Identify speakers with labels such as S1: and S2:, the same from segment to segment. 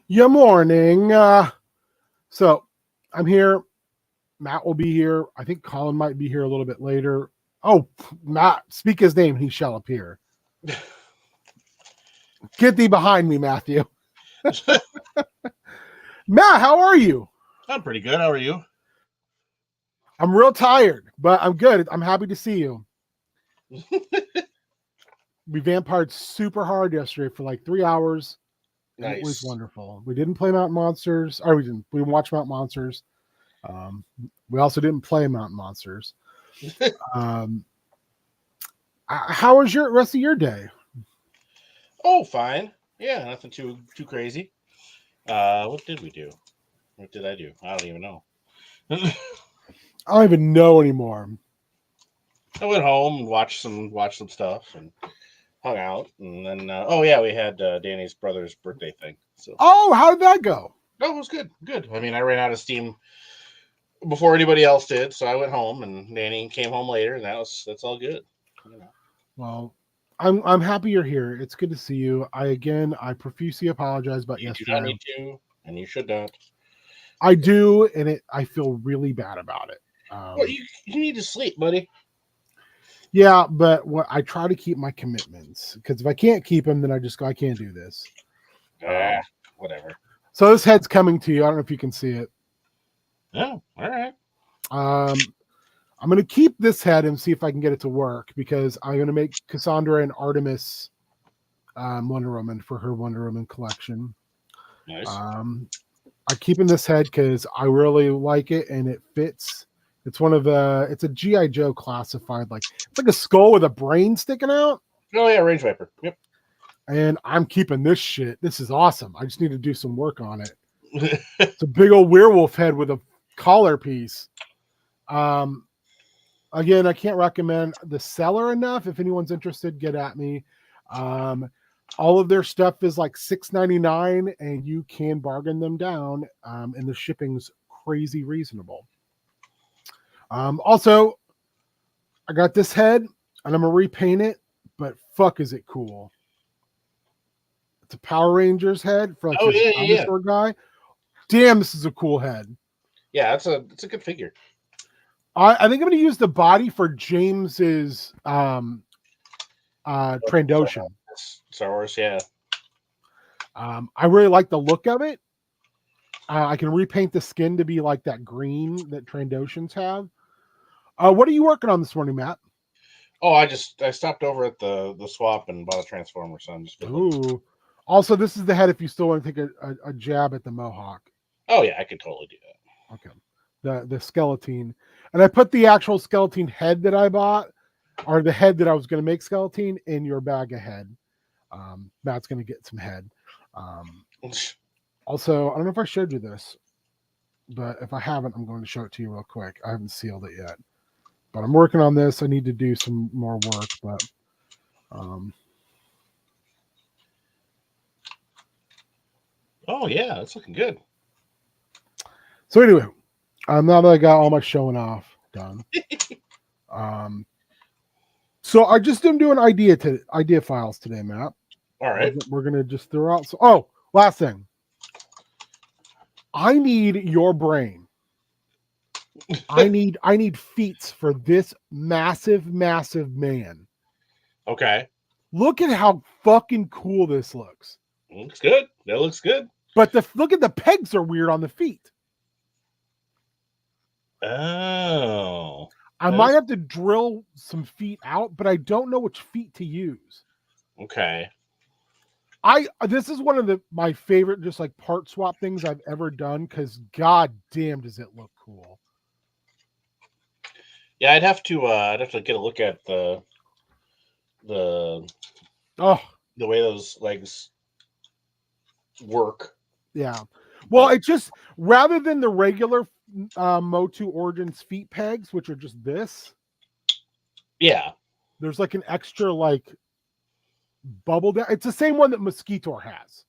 S1: Yeah, morning. So I'm here. Matt will be here. I think Colin might be here a little bit later. Oh, Matt, speak his name, he shall appear. Get thee behind me, Matthew. Matt, how are you?
S2: I'm pretty good. How are you?
S1: I'm real tired, but I'm good. I'm happy to see you. We vampired super hard yesterday for like 3 hours, and it was
S2: Nice.
S1: wonderful. We didn't play Mountain Monsters, or we didn't. We watched Mountain Monsters. Um, we also didn't play Mountain Monsters. Um, how was your rest of your day?
S2: Oh, fine. Yeah, nothing too crazy. What did we do? What did I do? I don't even know.
S1: I don't even know anymore.
S2: I went home and watched some stuff and hung out, and then oh yeah, we had Danny's brother's birthday thing. So
S1: Oh, how did that go?
S2: no, it was good. Good. I mean, I ran out of steam before anybody else did, so I went home, and Danny came home later, and that's all good. You know.
S1: Well, I'm happy you're here. It's good to see you. I profusely apologize about
S2: You do not
S1: yesterday.
S2: need to, and you should not.
S1: I do, and I feel really bad about it.
S2: Well, you need to sleep, buddy.
S1: Yeah, but what I try to keep my commitments because if I can't keep them, then I just go. I can't do this.
S2: Ah, whatever.
S1: So this head's coming to you. I don't know if you can see it.
S2: Oh, all right.
S1: I'm going to keep this head and see if I can get it to work because I'm going to make Cassandra and Artemis Wonder Woman for her Wonder Woman collection.
S2: Nice.
S1: I'm keeping this head because I really like it and it fits. It's it's a G.I. Joe classified, it's like a skull with a brain sticking out.
S2: Oh yeah, Range Viper. Yep.
S1: And I'm keeping this shit. This is awesome. I just need to do some work on it. It's a big old werewolf head with a collar piece. Again, I can't recommend the seller enough. If anyone's interested, get at me. All of their stuff is like $6.99, and you can bargain them down. And the shipping's crazy reasonable. Also, I got this head, and I'm gonna repaint it. But fuck, is it cool? It's a Power Rangers head for like
S2: Oh
S1: this
S2: yeah, yeah, yeah.
S1: dinosaur guy. Damn, this is a cool head.
S2: Yeah, it's a good figure.
S1: I think I'm going to use the body for James's Trandoshan.
S2: Star Wars, yeah.
S1: I really like the look of it. I can repaint the skin to be like that green that Trandoshans have. What are you working on this morning, Matt?
S2: Oh, I stopped over at the swap and bought a transformer, so I'm just
S1: Ooh. Also, this is the head if you still want to take a jab at the Mohawk.
S2: Oh yeah, I could totally do that.
S1: Okay. The skeleton. And I put the actual skeleton head that I bought, or the head that I was going to make skeleton, in your bag of head. Matt's going to get some head. Also, I don't know if I showed you this, but if I haven't, I'm going to show it to you real quick. I haven't sealed it yet, but I'm working on this. I need to do some more work, but
S2: oh yeah, that's looking good.
S1: So anyway, now that I got all my showing off done, so I just am doing idea files today, Matt.
S2: All right,
S1: we're gonna just throw out. So, oh, last thing, I need your brain. I need feats for this massive man.
S2: Okay.
S1: Look at how fucking cool this looks.
S2: Looks good. That looks good.
S1: But look at the pegs are weird on the feet.
S2: Oh.
S1: I might have to drill some feet out, but I don't know which feet to use.
S2: Okay.
S1: This is one of my favorite just like part swap things I've ever done because god damn does it look cool.
S2: Yeah, I'd have to get a look at the way those legs work.
S1: Yeah. Well, it's just rather than the regular Motu Origins feet pegs, which are just this.
S2: Yeah.
S1: There's like an extra like bubble down. It's the same one that Mosquitor has.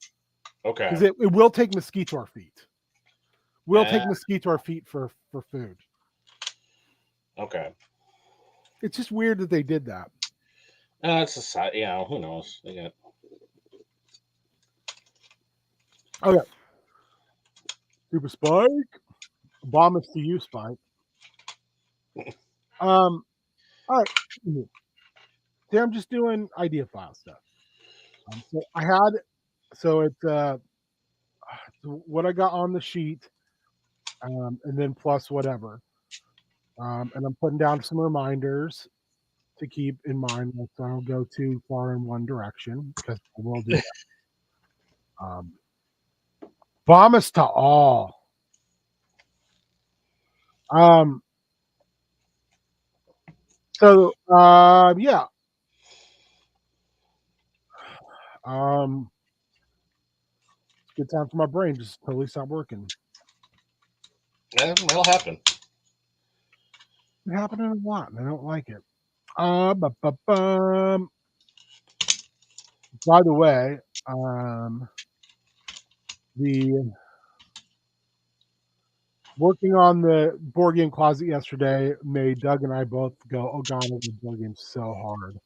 S2: Okay.
S1: Because it will take Mosquitor feet. Take Mosquitor feet for food.
S2: Okay.
S1: It's just weird that they did that.
S2: It's a side. Yeah. Who knows? They got.
S1: Okay. Super Spike. BOMUS to you, Spike. All right. See, I'm just doing idea file stuff. So it's what I got on the sheet, and then plus whatever. And I'm putting down some reminders to keep in mind so I don't go too far in one direction because I will do that. BOMUS to all. Yeah. It's a good time for my brain just totally stop working.
S2: Yeah, it'll happen.
S1: It's happening a lot, and I don't like it. By the way, the working on the board game closet yesterday made Doug and I both go, "Oh God, the board game's so hard."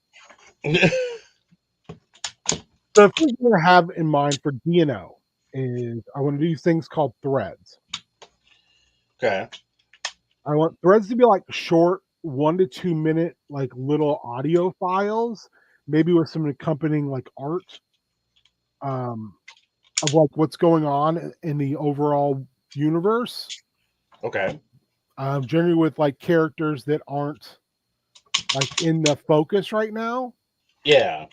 S1: The thing I have in mind for D&O is I want to do things called threads.
S2: Okay.
S1: I want threads to be like short 1 to 2 minute like little audio files, maybe with some accompanying like art of like what's going on in the overall universe.
S2: Okay.
S1: Generally with like characters that aren't like in the focus right now.
S2: Yeah.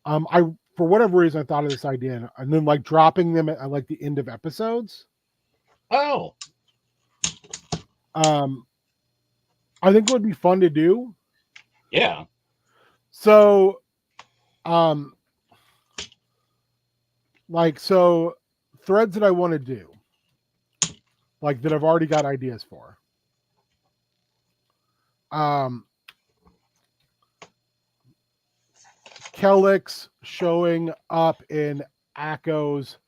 S1: I for whatever reason I thought of this idea and then like dropping them at like the end of episodes.
S2: Oh.
S1: I think it would be fun to do.
S2: Yeah.
S1: So threads that I want to do, like that I've already got ideas for. Kellick's showing up in Akko's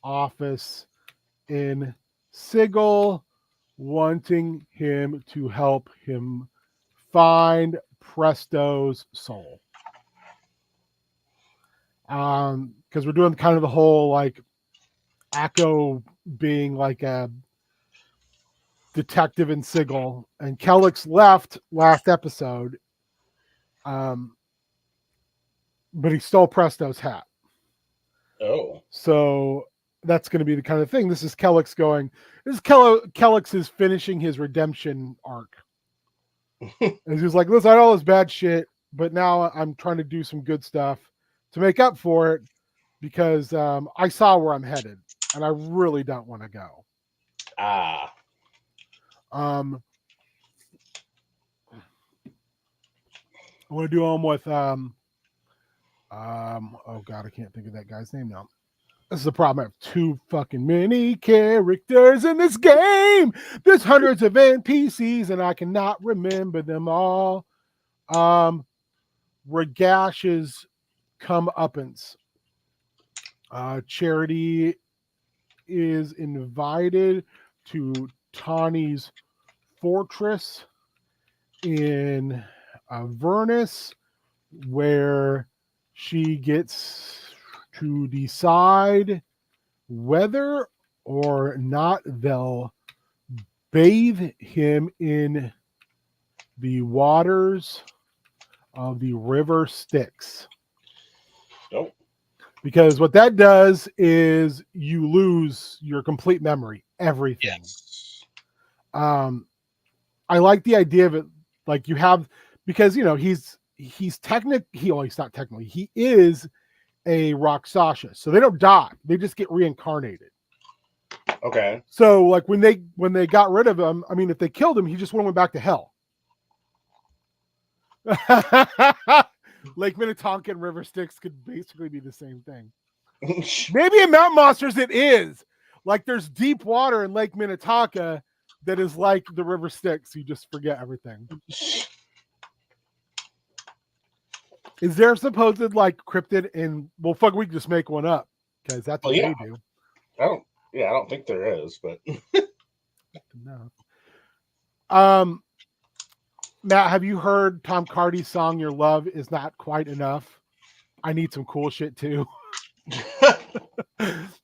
S1: office in Sigil, wanting him to help him find Presto's soul. Because we're doing kind of the whole like Akko being like a detective in Sigil, and Kellick's left last episode. But he stole Presto's hat.
S2: Oh.
S1: So that's going to be the kind of thing. This is Kellick's is finishing his redemption arc. And he's like, listen, I know all this bad shit, but now I'm trying to do some good stuff to make up for it because I saw where I'm headed and I really don't want to go.
S2: Ah.
S1: I want to do them with oh God, I can't think of that guy's name now. This is the problem. I have too fucking many characters in this game. There's hundreds of NPCs and I cannot remember them all. Regash's comeuppance. Charity is invited to Tawny's fortress in Avernus, where she gets to decide whether or not they'll bathe him in the waters of the river Styx.
S2: Nope.
S1: Because what that does is you lose your complete memory, everything.
S2: Yes.
S1: I like the idea of it, like you have, because he's not technically, he is a Rakshasa, so they don't die, they just get reincarnated.
S2: Okay.
S1: So like when they got rid of him, I mean, if they killed him, he just went back to hell. Lake Minnetonka and River Styx could basically be the same thing. Maybe in Mount Monsters it is. Like there's deep water in Lake Minnetonka that is like the River Styx. You just forget everything. Is there supposed like cryptid in? Well, fuck, we can just make one up because that's what they do.
S2: I don't think there is, but
S1: no. Matt, have you heard Tom Cardy's song "Your Love Is Not Quite Enough"? I need some cool shit too.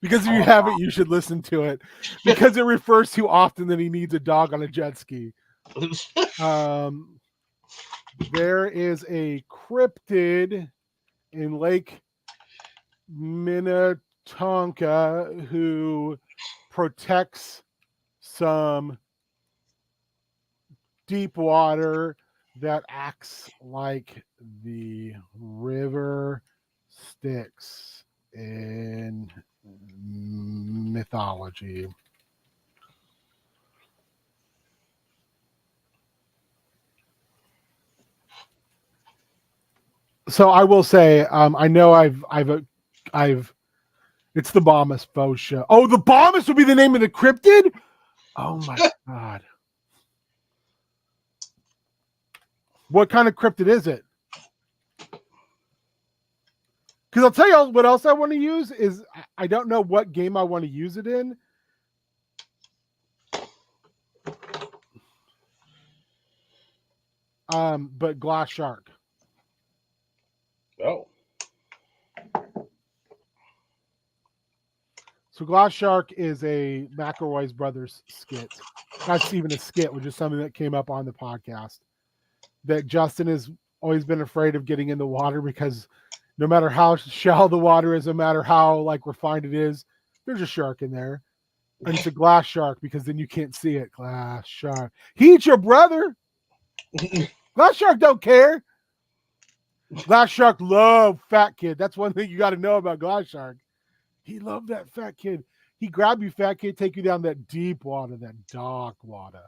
S1: Because if you haven't, you should listen to it. Because it refers to often that he needs a dog on a jet ski. There is a cryptid in Lake Minnetonka who protects some deep water that acts like the river Styx in mythology. So I will say, I know I've it's the BOMUS faux show. Oh, the BOMUS would be the name of the cryptid? Oh my God. What kind of cryptid is it? Because I'll tell you what else I want to use is I don't know what game I want to use it in. But Glass Shark.
S2: Oh.
S1: So Glass Shark is a McElroy's Brothers skit. That's even a skit, which is something that came up on the podcast. That Justin has always been afraid of getting in the water because no matter how shallow the water is, no matter how like refined it is, there's a shark in there. And it's a glass shark because then you can't see it. Glass shark. He eats your brother. Glass shark don't care. Glass shark love fat kid. That's one thing you got to know about glass shark. He loved that fat kid. He grab you, fat kid, take you down that deep water, that dark water.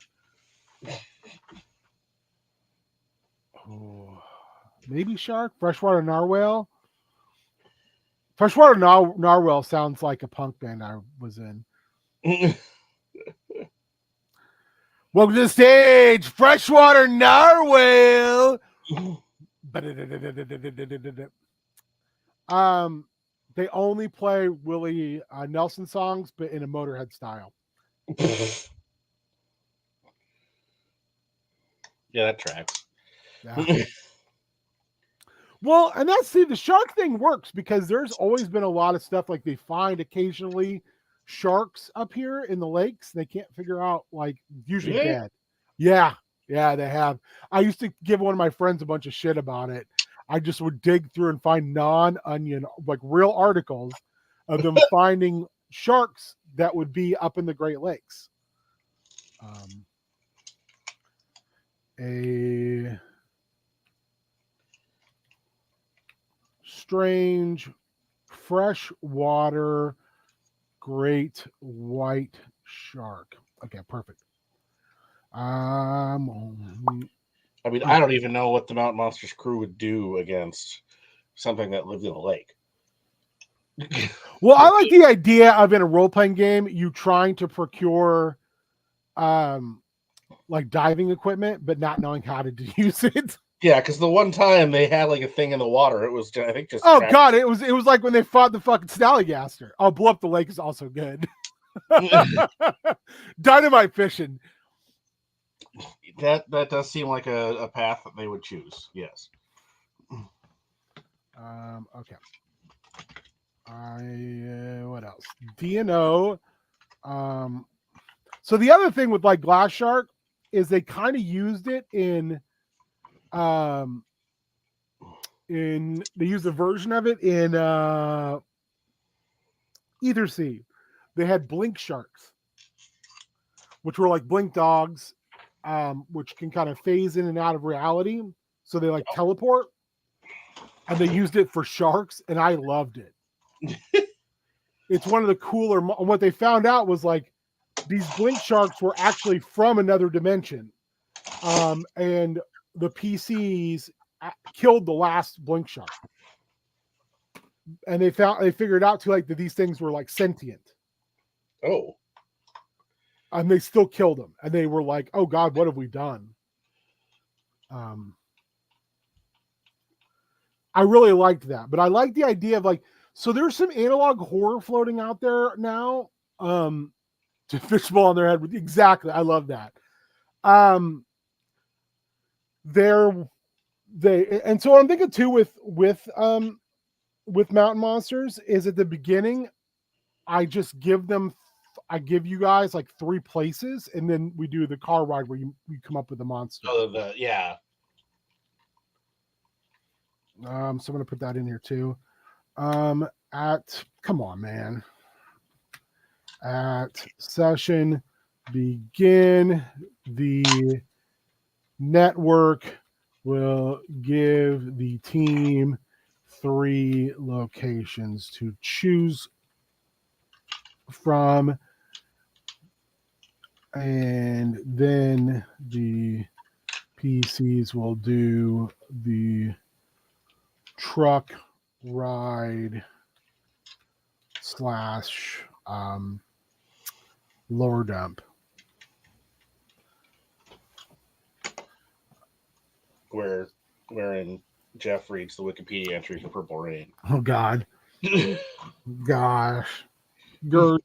S1: Oh, maybe shark, freshwater narwhal. Freshwater narwhal sounds like a punk band I was in. Welcome to the stage, freshwater narwhal. They only play Willie Nelson songs, but in a Motorhead style.
S2: Yeah, that tracks.
S1: Yeah. Well, and the shark thing works because there's always been a lot of stuff like they find occasionally sharks up here in the lakes. They can't figure out, like, usually dead. Yeah, they have. I used to give one of my friends a bunch of shit about it. I just would dig through and find non-onion, like real articles of them finding sharks that would be up in the Great Lakes. A strange freshwater great white shark. Okay, perfect.
S2: I mean, I don't even know what the Mountain Monsters crew would do against something that lived in a lake.
S1: Well, I like the idea of in a role-playing game, you trying to procure like diving equipment, but not knowing how to use it.
S2: Yeah, because the one time they had like a thing in the water, it was I think just.
S1: Oh God, it was like when they fought the fucking Snallygaster. Oh, blow up the lake is also good. Dynamite fishing.
S2: That does seem like a path that they would choose. Yes.
S1: Okay. What else? DNO. So the other thing with like Glass Shark is they kind of used it in they used a version of it in Ether Sea. They had blink sharks, which were like blink dogs, which can kind of phase in and out of reality. So they like teleport, and they used it for sharks, and I loved it. It's one of the cooler. What they found out was like these blink sharks were actually from another dimension, and the PCs killed the last blink shark, and they figured out too like that these things were like sentient.
S2: Oh.
S1: And they still killed them, and they were like, "Oh God, what have we done?" I really liked that, but I like the idea of like, so there's some analog horror floating out there now. To fishbowl on their head, exactly. I love that. And so what I'm thinking too with Mountain Monsters is at the beginning, I just give them. I give you guys like 3 places, and then we do the car ride where you come up with the monster.
S2: Oh, yeah.
S1: So I'm going to put that in here too. Come on, man. At session begin, the network will give the team 3 locations to choose from, and then the PCs will do the truck ride / lower dump.
S2: Wherein Jeff reads the Wikipedia entry for Purple Rain.
S1: Oh God. Gosh. Gert.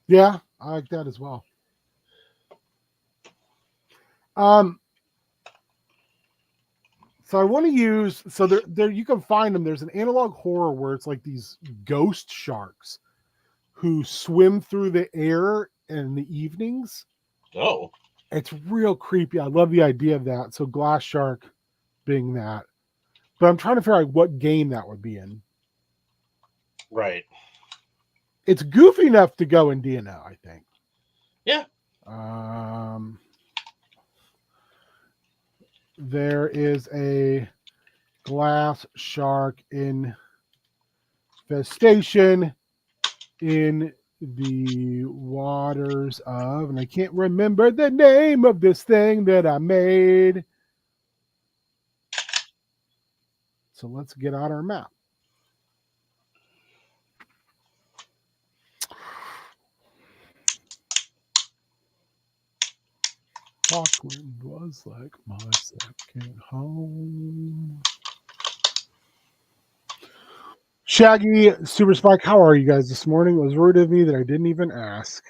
S1: Yeah, I like that as well. So I want to use, so there you can find them. There's an analog horror where it's like these ghost sharks who swim through the air in the evenings.
S2: Oh.
S1: It's real creepy. I love the idea of that. So Glass Shark being that. But I'm trying to figure out what game that would be in.
S2: Right.
S1: It's goofy enough to go in DNO, I think.
S2: Yeah.
S1: There is a glass shark infestation in the waters of, and I can't remember the name of this thing that I made. So let's get out our map. Auckland was like my second home. Shaggy, Super Spike, how are you guys this morning? It was rude of me that I didn't even ask.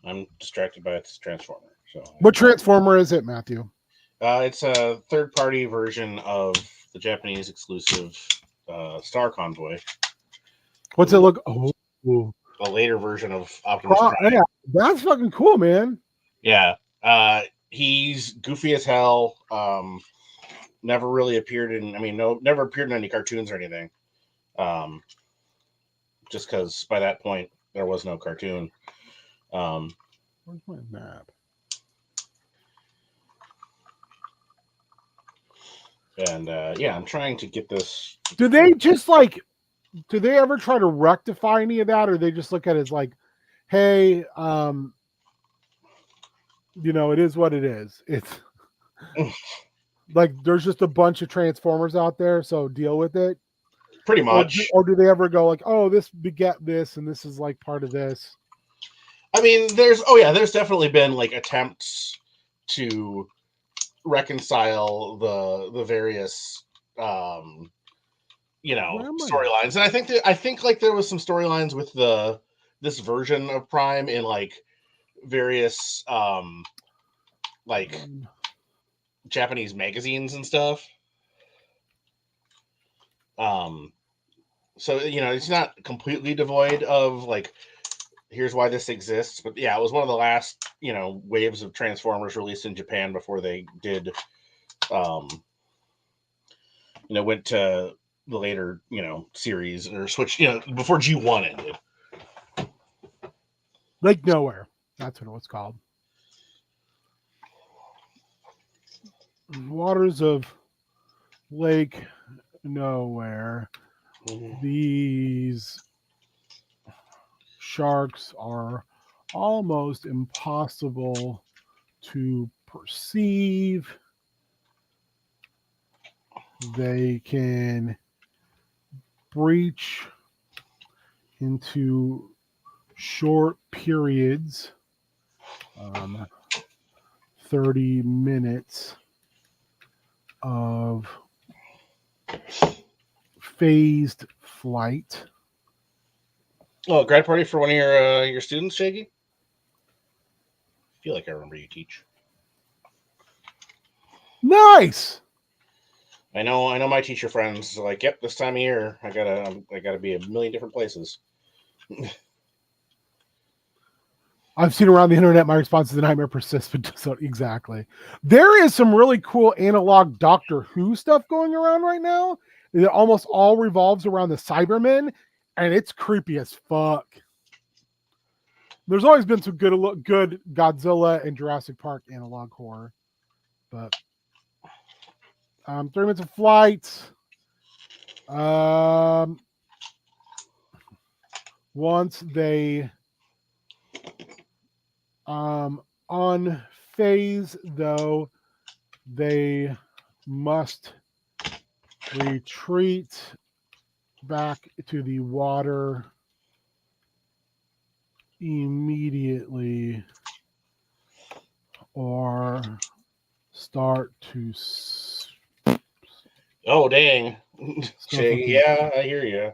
S2: I'm distracted by its Transformer. So
S1: what Transformer is it, Matthew?
S2: It's a third-party version of the Japanese exclusive Star Convoy.
S1: What's it look? Oh,
S2: a later version of Optimus Prime.
S1: Yeah, that's fucking cool, man.
S2: Yeah, he's goofy as hell. Never really appeared in. Never appeared in any cartoons or anything. Just because by that point there was no cartoon.
S1: Where's my map?
S2: And I'm trying to get this.
S1: Do they ever try to rectify any of that, or they just look at it as like, hey, it is what it is. It's like there's just a bunch of Transformers out there, so deal with it.
S2: Pretty much.
S1: Or do they ever go like, oh, this beget this, and this is like part of this?
S2: There's definitely been like attempts to reconcile the various storylines, and I think like there was some storylines with this version of Prime in like various like Japanese magazines and stuff. So it's not completely devoid of like, here's why this exists, but yeah, it was one of the last waves of Transformers released in Japan before they did went to the later series or switch before G1 ended.
S1: Lake Nowhere, that's what it was called. Waters of Lake Nowhere. These sharks are almost impossible to perceive. They can breach into short periods, 30 minutes of phased flight.
S2: Oh, a grad party for one of your students, Shaggy? I feel like I remember you teach.
S1: Nice.
S2: I know my teacher friends are like, yep, this time of year I gotta be a million different places.
S1: I've seen around the internet my response is the nightmare persists, but just not exactly. There is some really cool analog Doctor Who stuff going around right now. It almost all revolves around the Cybermen, and it's creepy as fuck. There's always been some good Godzilla and Jurassic Park analog horror, but 30 minutes of flight. Once they on phase, though, they must retreat back to the water immediately or start to
S2: Oh dang. Shaggy, yeah, I hear you.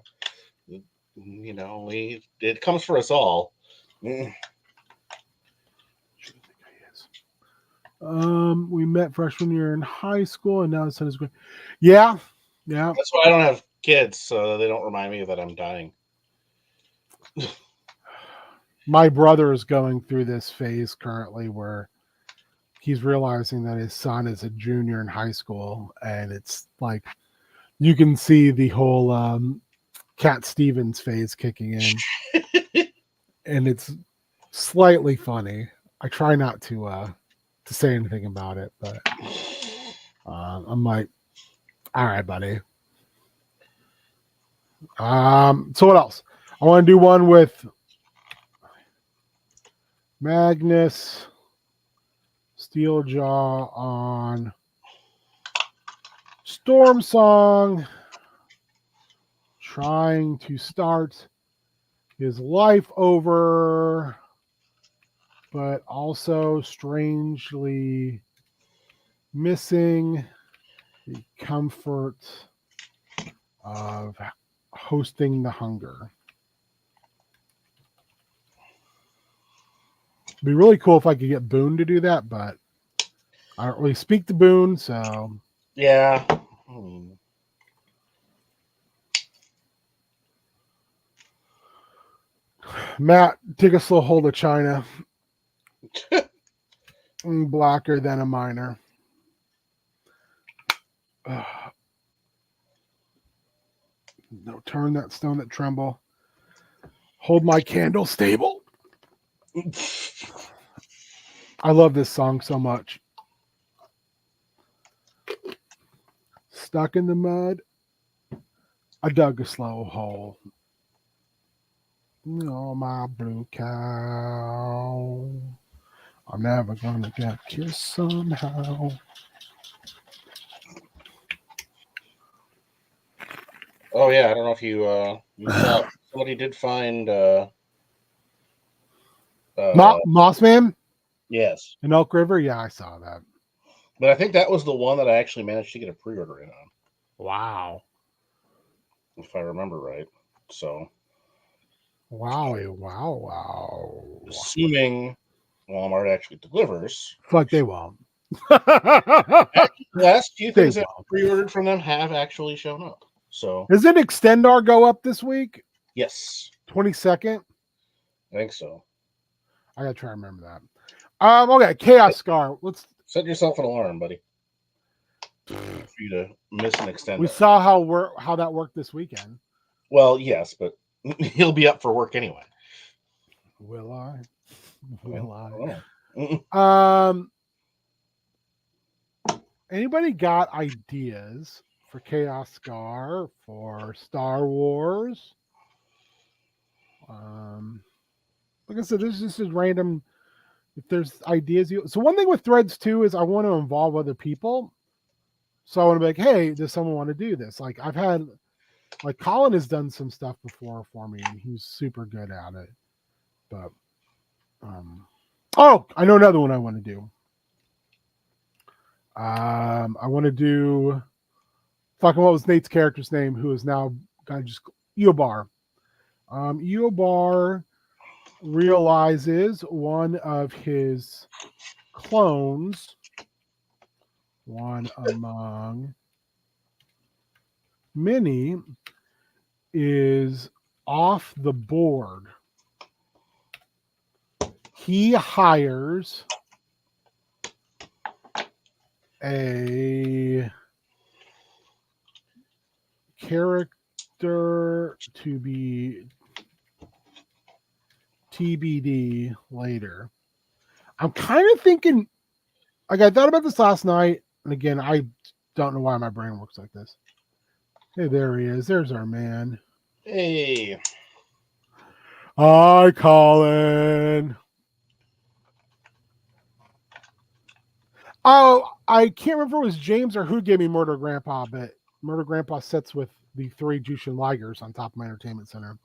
S2: You know, it comes for us all.
S1: We met freshman year in high school, and now the son is great. Yeah.
S2: That's why I don't have kids, so they don't remind me that I'm dying.
S1: My brother is going through this phase currently where he's realizing that his son is a junior in high school, and it's like you can see the whole Cat Stevens phase kicking in, and it's slightly funny. I try not to say anything about it, but I'm like, all right, buddy. So what else? I want to do one with Magnus Steeljaw on Storm Song, trying to start his life over, but also strangely missing the comfort of hosting the hunger. It'd be really cool if I could get Boone to do that, but I don't really speak to Boone, so
S2: yeah.
S1: Matt, take a slow hold of China. Blacker than a miner. No, turn that stone that tremble. Hold my candle stable. I love this song so much. Stuck in the mud. I dug a slow hole. Oh, my blue cow. I'm never gonna get kissed somehow.
S2: Oh yeah, I don't know if you saw, somebody did find
S1: Mossman?
S2: Yes.
S1: In Elk River? Yeah, I saw that.
S2: But I think that was the one that I actually managed to get a pre-order in on.
S1: Wow.
S2: If I remember right. So
S1: Wow.
S2: assuming Walmart actually delivers.
S1: Fuck, they won't.
S2: Actually, the last few things that I pre-ordered from them have actually shown up. So
S1: doesn't Extendar go up this week?
S2: Yes.
S1: 22nd?
S2: I think so.
S1: I gotta try to remember that. Okay, Chaos Scar. Let's
S2: set yourself an alarm, buddy. For you to miss an Extendar.
S1: We saw how that worked this weekend.
S2: Well, yes, but he'll be up for work anyway.
S1: Will I? Will
S2: I?
S1: Anybody got ideas for Chaos Scar, for Star Wars? Like I said, this is just random. If there's ideas, so one thing with threads too is I want to involve other people. So I want to be like, hey, does someone want to do this? Like I've had, like Colin has done some stuff before for me, and he's super good at it. But oh, I know another one I want to do. I want to do fucking what was Nate's character's name, who is now kind of just Eobar. Eobar realizes one of his clones, one among Mini is off the board. He hires a character to be TBD later. I'm kind of thinking, like, I thought about this last night, and again, I don't know why my brain works like this. Hey, there he is. There's our man.
S2: Hey.
S1: Hi, Colin. Oh, I can't remember if it was James or who gave me Murder Grandpa, but Murder Grandpa sits with the 3 Jushin Ligers on top of my entertainment center.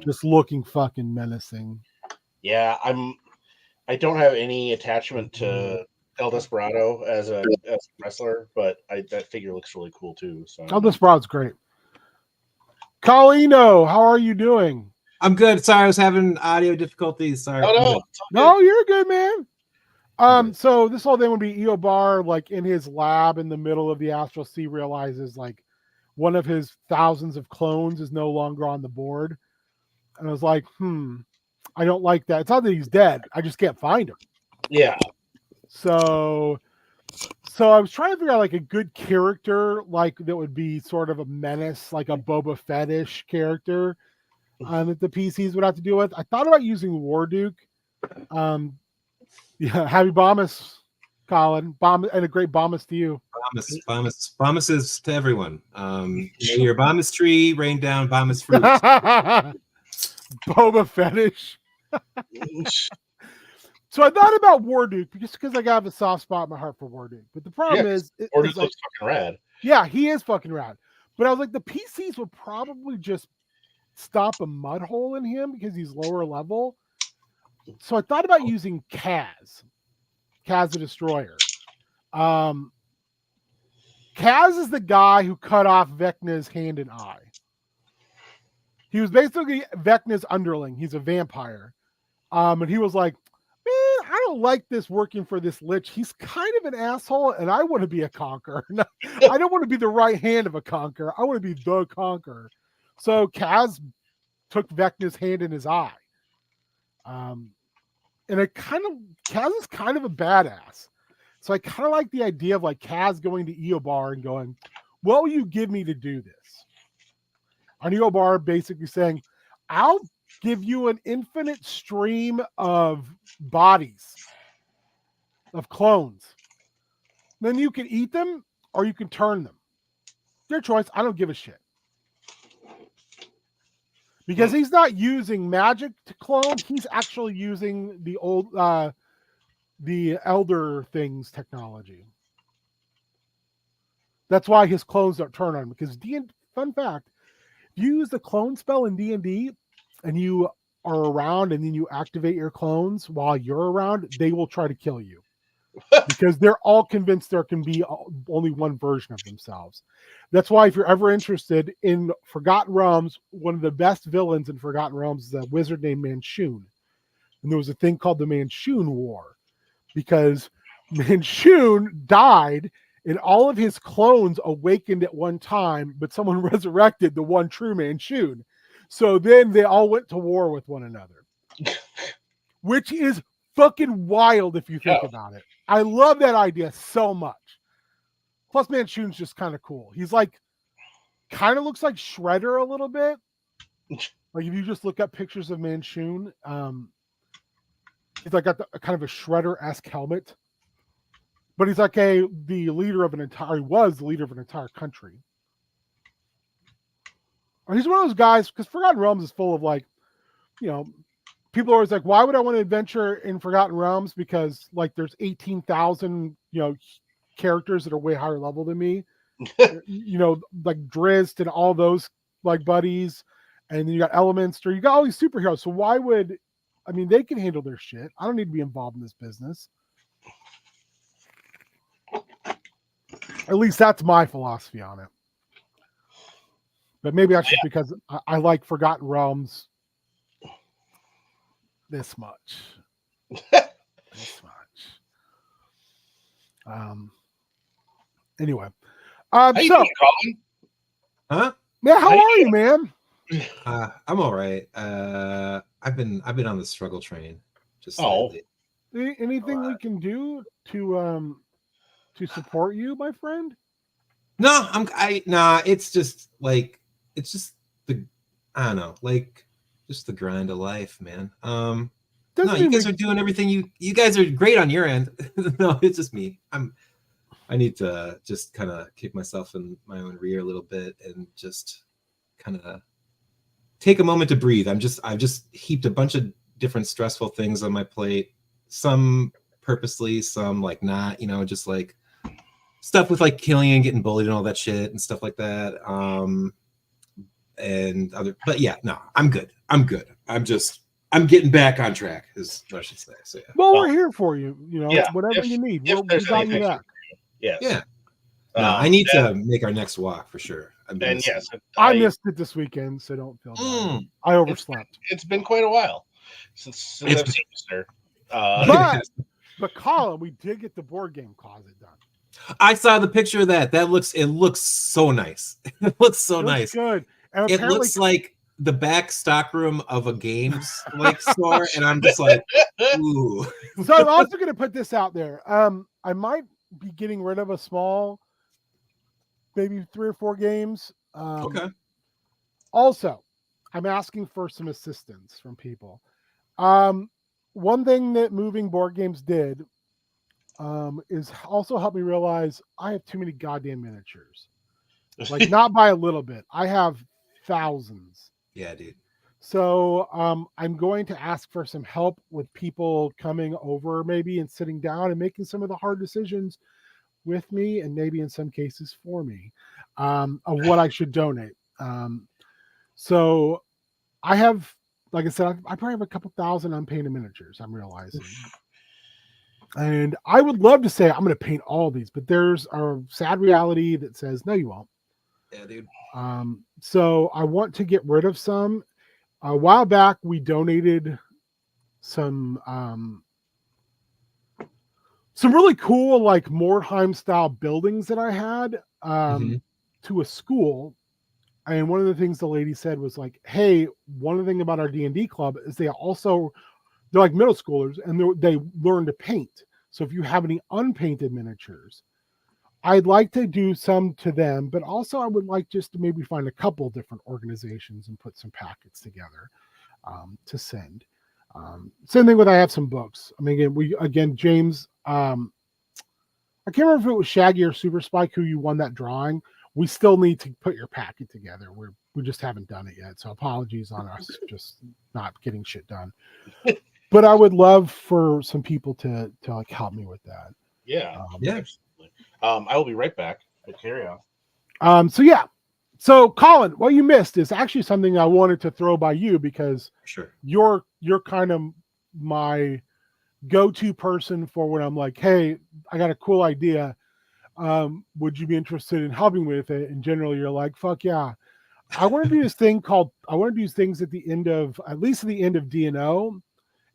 S1: Just looking fucking menacing.
S2: Yeah, I don't have any attachment to El Desperado as a wrestler, but that figure looks really cool too. So
S1: El Desperado's great. Colino, how are you doing?
S3: I'm good. Sorry, I was having audio difficulties. Sorry.
S2: Oh,
S1: no, you're good, man. So this whole thing would be Eobar, like in his lab in the middle of the Astral Sea, realizes like one of his thousands of clones is no longer on the board. And I was like, I don't like that. It's not that he's dead. I just can't find him.
S2: Yeah.
S1: So I was trying to figure out like a good character, like that would be sort of a menace, like a Boba Fett-ish character that the PCs would have to deal with. I thought about using Warduke. Yeah, happy BOMUS, Colin. And a great BOMUS to you.
S3: BOMUSes to everyone. May your BOMUS tree rain down BOMUS fruit.
S1: Boba Fetish. So I thought about Warduke just because I have a soft spot in my heart for Warduke. But the problem is
S2: Warduke looks fucking rad.
S1: Yeah, he is fucking rad. But I was like, the PCs would probably just stop a mud hole in him because he's lower level. So I thought about using Kaz the Destroyer. Kaz is the guy who cut off Vecna's hand and eye. He was basically Vecna's underling. He's a vampire. And he was like, man, I don't like this working for this lich. He's kind of an asshole, and I want to be a conqueror. I don't want to be the right hand of a conqueror. I want to be the conqueror. So Kaz took Vecna's hand in his eye. And Kaz is kind of a badass. So I kind of like the idea of like Kaz going to Eobar and going, what will you give me to do this? And Eobar basically saying, I'll give you an infinite stream of bodies, of clones. Then you can eat them or you can turn them. Your choice. I don't give a shit. Because he's not using magic to clone. He's actually using the old, the Elder Things technology. That's why his clones don't turn on him. Because fun fact, if you use the clone spell in D&D and you are around and then you activate your clones while you're around, they will try to kill you. Because they're all convinced there can be only one version of themselves. That's why if you're ever interested in Forgotten Realms, one of the best villains in Forgotten Realms is a wizard named Manchun. And there was a thing called the Manchun War. Because Manchun died and all of his clones awakened at one time, but someone resurrected the one true Manchun. So then they all went to war with one another. Which is fucking wild if you think about it. I love that idea so much. Plus, Manchun's just kind of cool. He's like, kind of looks like Shredder a little bit. Like if you just look up pictures of Manchun, he's like got kind of a Shredder-esque helmet. But he's like he was the leader of an entire country. And he's one of those guys, because Forgotten Realms is full of like, people are always like, why would I want to adventure in Forgotten Realms? Because like there's 18,000, characters that are way higher level than me. Like Drizzt and all those like buddies. And then you got Elemenster. You got all these superheroes. So why would, they can handle their shit. I don't need to be involved in this business. At least that's my philosophy on it. But maybe that's just because I like Forgotten Realms this much. Anyway.
S2: How you doing, Colin?
S3: Huh?
S1: Man, how are you, man?
S3: I'm all right. I've been on the struggle train just
S2: Oh.
S3: slightly.
S1: Anything we can do to support you, my friend?
S3: No, it's just like it's just the I don't know, like just the grind of life, man. No,
S1: Doesn't
S3: you
S1: mean
S3: guys
S1: we
S3: are doing everything you guys are great on your end. No, it's just me. I need to just kind of kick myself in my own rear a little bit and just kind of take a moment to breathe. I've just heaped a bunch of different stressful things on my plate, some purposely, some like not, just like stuff with like killing and getting bullied and all that shit and stuff like that. And other, but yeah, no, I'm good. I'm getting back on track, is what I should say. So yeah.
S1: Well, we're here for you.
S2: Yeah,
S1: whatever you need.
S2: if
S1: We
S2: there's
S1: got you
S2: anything,
S1: back.
S2: yes.
S3: Yeah. No, I need to make our next walk for sure.
S2: And yes,
S1: I missed it this weekend, so don't feel bad. I overslept.
S2: It's been quite a while since I've seen you, sir.
S1: But Colin, we did get the board game closet done.
S3: I saw the picture of that. It looks so nice. It looks so nice.
S1: Good. And
S3: it looks like the back stockroom of a games like store, and I'm just like, ooh.
S1: So I'm also going to put this out there. I might be getting rid of a small, maybe 3 or 4 games.
S3: Okay.
S1: Also, I'm asking for some assistance from people. One thing that moving board games did is also help me realize I have too many goddamn miniatures. Like, not by a little bit. I have thousands.
S3: Yeah, dude.
S1: So I'm going to ask for some help with people coming over maybe and sitting down and making some of the hard decisions with me, and maybe in some cases for me, of what I should donate. So I have, like I said, I probably have a couple thousand unpainted miniatures, I'm realizing. And I would love to say I'm going to paint all these, but there's a sad reality that says, no, you won't.
S3: Yeah, dude.
S1: So I want to get rid of some. A while back, we donated some really cool, like Mordheim style buildings that I had to a school. And one of the things the lady said was like, hey, one of the things about our D&D club is they're like middle schoolers, and they learn to paint. So if you have any unpainted miniatures, I'd like to do some to them, but also I would like just to maybe find a couple different organizations and put some packets together to send. Same thing with, I have some books. I mean, James, I can't remember if it was Shaggy or Super Spike who you won that drawing. We still need to put your packet together. We just haven't done it yet. So apologies on us just not getting shit done. But I would love for some people to like help me with that.
S2: Yeah. Absolutely. I will be right back. But carry
S1: on. So Colin, what you missed is actually something I wanted to throw by you, because
S3: sure,
S1: you're kind of my go-to person for when I'm like, hey, I got a cool idea. Would you be interested in helping with it? And generally you're like, fuck yeah. I want to do this thing I want to do things at least at the end of D&O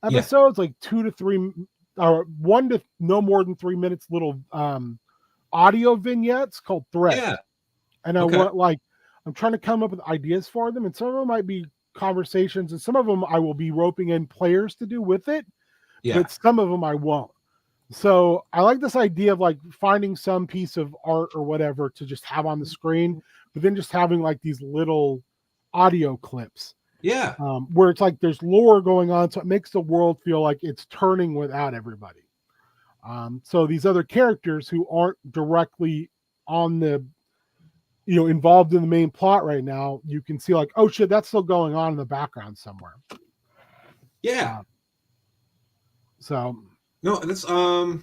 S1: episodes, like 2 to 3 or 1 to no more than 3 minutes little audio vignettes called threads. Yeah. And I want, I'm trying to come up with ideas for them, and some of them might be conversations, and some of them I will be roping in players to do with it. Yeah. But some of them I won't. So I like this idea of like finding some piece of art or whatever to just have on the screen, but then just having like these little audio clips.
S3: Yeah.
S1: Where it's like there's lore going on, so it makes the world feel like it's turning without everybody. So these other characters who aren't directly on the, involved in the main plot right now, you can see like, oh shit, that's still going on in the background somewhere.
S3: Yeah.
S1: So
S3: no, that's kind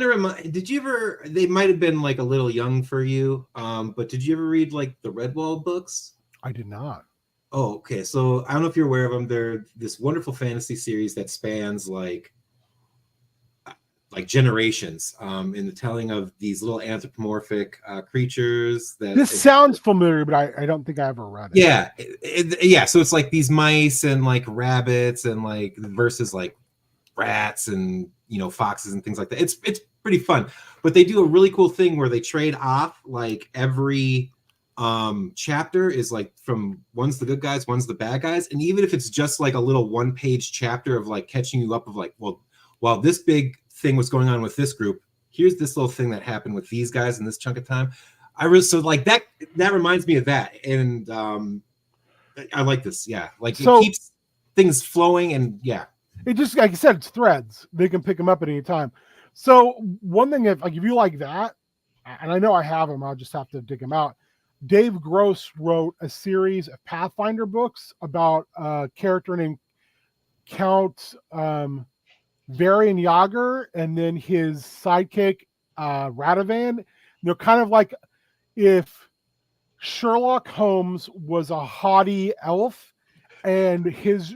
S3: of did you ever? They might have been like a little young for you, but did you ever read like the Redwall books?
S1: I did not.
S3: Oh, okay. So I don't know if you're aware of them. They're this wonderful fantasy series that spans like generations in the telling of these little anthropomorphic creatures.
S1: This sounds familiar, but I don't think I ever read it.
S3: Yeah, yeah. So it's like these mice and like rabbits and like versus like rats and foxes and things like that. It's pretty fun, but they do a really cool thing where they trade off like every chapter is like from one's the good guys, one's the bad guys, and even if it's just like a little 1-page chapter of like catching you up of like, well, while this big thing was going on with this group, here's this little thing that happened with these guys in this chunk of time. So like that reminds me of that, and I like this. Yeah, like
S1: So,
S3: it keeps things flowing, and yeah,
S1: it just, like you said, it's threads. They can pick them up at any time. So one thing, if you like that, and I know I have them, I'll just have to dig them out. Dave Gross wrote a series of Pathfinder books about a character named Count Varian Yager, and then his sidekick Radovan. Kind of like if Sherlock Holmes was a haughty elf, and his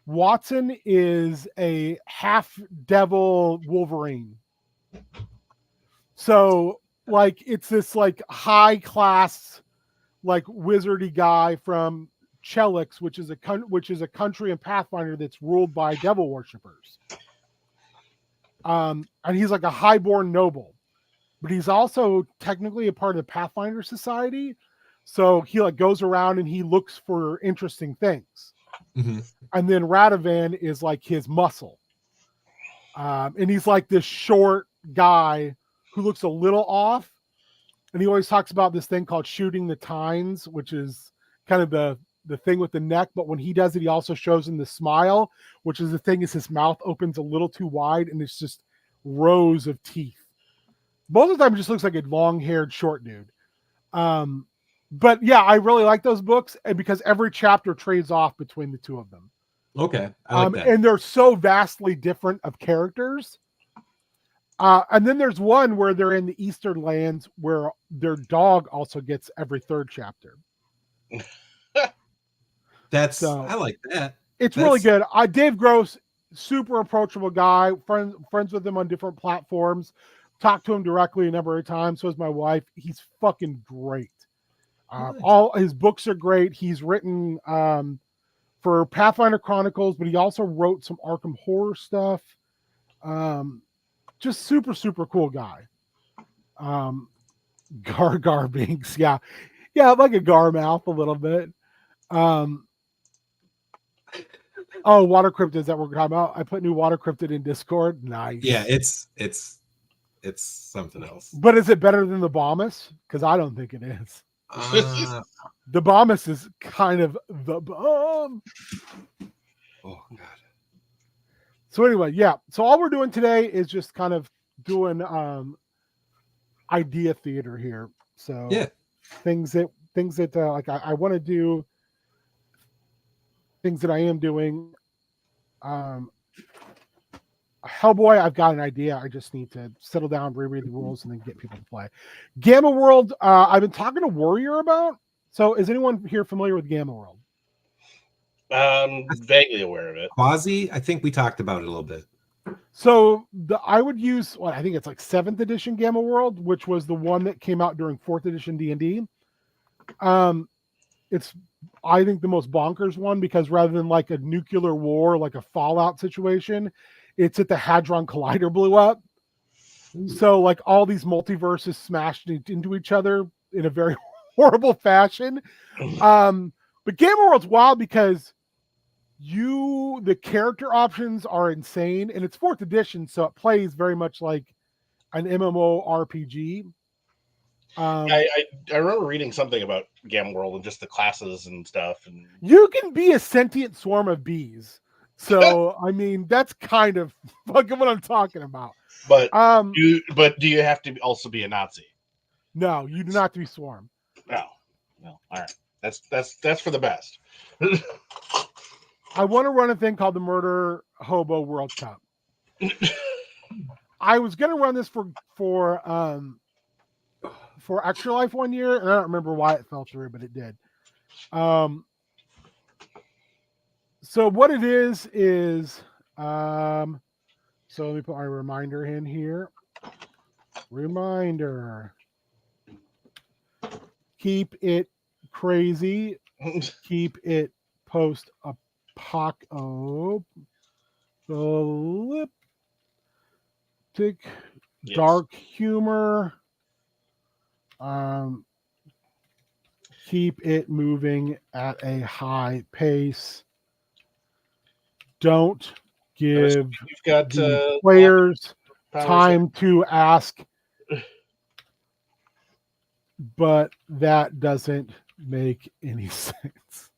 S1: Watson is a half devil Wolverine. So like it's this like high class like wizardy guy from Chelix, which is a country in Pathfinder that's ruled by devil worshippers. And he's like a highborn noble, but he's also technically a part of the Pathfinder Society. So he like goes around and he looks for interesting things.
S3: Mm-hmm.
S1: And then Radovan is like his muscle. And he's like this short guy who looks a little off. And he always talks about this thing called shooting the tines, which is kind of the thing with the neck. But when he does it, he also shows him the smile, which is the thing is his mouth opens a little too wide and it's just rows of teeth. Most of the time it just looks like a long-haired short dude. But yeah, I really like those books, and because every chapter trades off between the two of them.
S3: Okay, I like that.
S1: And they're so vastly different of characters. And then there's one where they're in the Eastern lands where their dog also gets every third chapter.
S3: I like that.
S1: It's really good. Dave Gross, super approachable guy, friends with him on different platforms. Talk to him directly a number of times. So is my wife. He's fucking great.
S3: Nice.
S1: All his books are great. He's written for Pathfinder Chronicles, but he also wrote some Arkham Horror stuff. Just super, super cool guy. Gar Binks. Yeah, like a gar mouth a little bit. Oh, Water Cryptids that we're talking about. I put new Water Cryptid in Discord. Nice.
S3: Yeah, it's something else.
S1: But is it better than the BOMUS? Because I don't think it is. The BOMUS is kind of the bomb.
S3: Oh god.
S1: So anyway, yeah. So all we're doing today is just kind of doing idea theater here. So
S3: yeah,
S1: things that like I want to do, things that I am doing. Hellboy, I've got an idea. I just need to settle down, reread the rules, and then get people to play. Gamma World, I've been talking to Warrior about. So is anyone here familiar with Gamma World?
S2: Vaguely aware of it.
S3: Quasi, I think we talked about it a little bit.
S1: So I would use, I think it's like 7th edition Gamma World, which was the one that came out during 4th edition D&D. It's, I think, the most bonkers one because rather than like a nuclear war, like a Fallout situation, it's at the Hadron Collider blew up. So like all these multiverses smashed into each other in a very horrible fashion. But Gamma World's wild because the character options are insane, and it's 4th edition, so it plays very much like an MMORPG.
S2: I remember reading something about Gamma World and just the classes and stuff. And
S1: you can be a sentient swarm of bees. So I mean, that's kind of fucking what I'm talking about.
S2: But do you have to also be a Nazi?
S1: No, you do not have to be swarm.
S2: No. All right. That's for the best.
S1: I want to run a thing called the Murder Hobo World Cup. I was going to run this for Extra Life one year, and I don't remember why it fell through, but it did. So what it is so let me put my reminder in here. Reminder. Keep it crazy. Keep it post-apocalyptic.
S2: Yes.
S1: Dark humor. Keep it moving at a high pace. Don't give
S2: You've got
S1: the players time to ask, but that doesn't make any sense.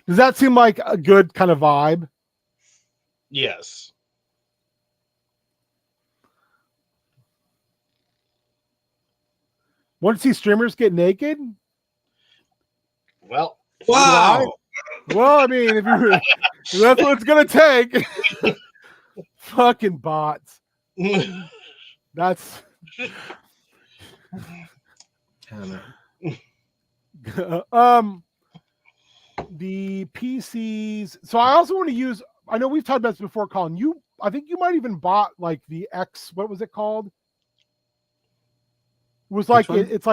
S1: Does that seem like a good kind of vibe?
S2: Yes.
S1: Want to see streamers get naked?
S2: Well,
S3: Wow.
S1: Well, I mean, if that's what it's gonna take. Fucking bots. That's the PCs. So I also want to use. I know we've talked about this before, Colin. I think you might even bought like the X. What was it called? It was like it's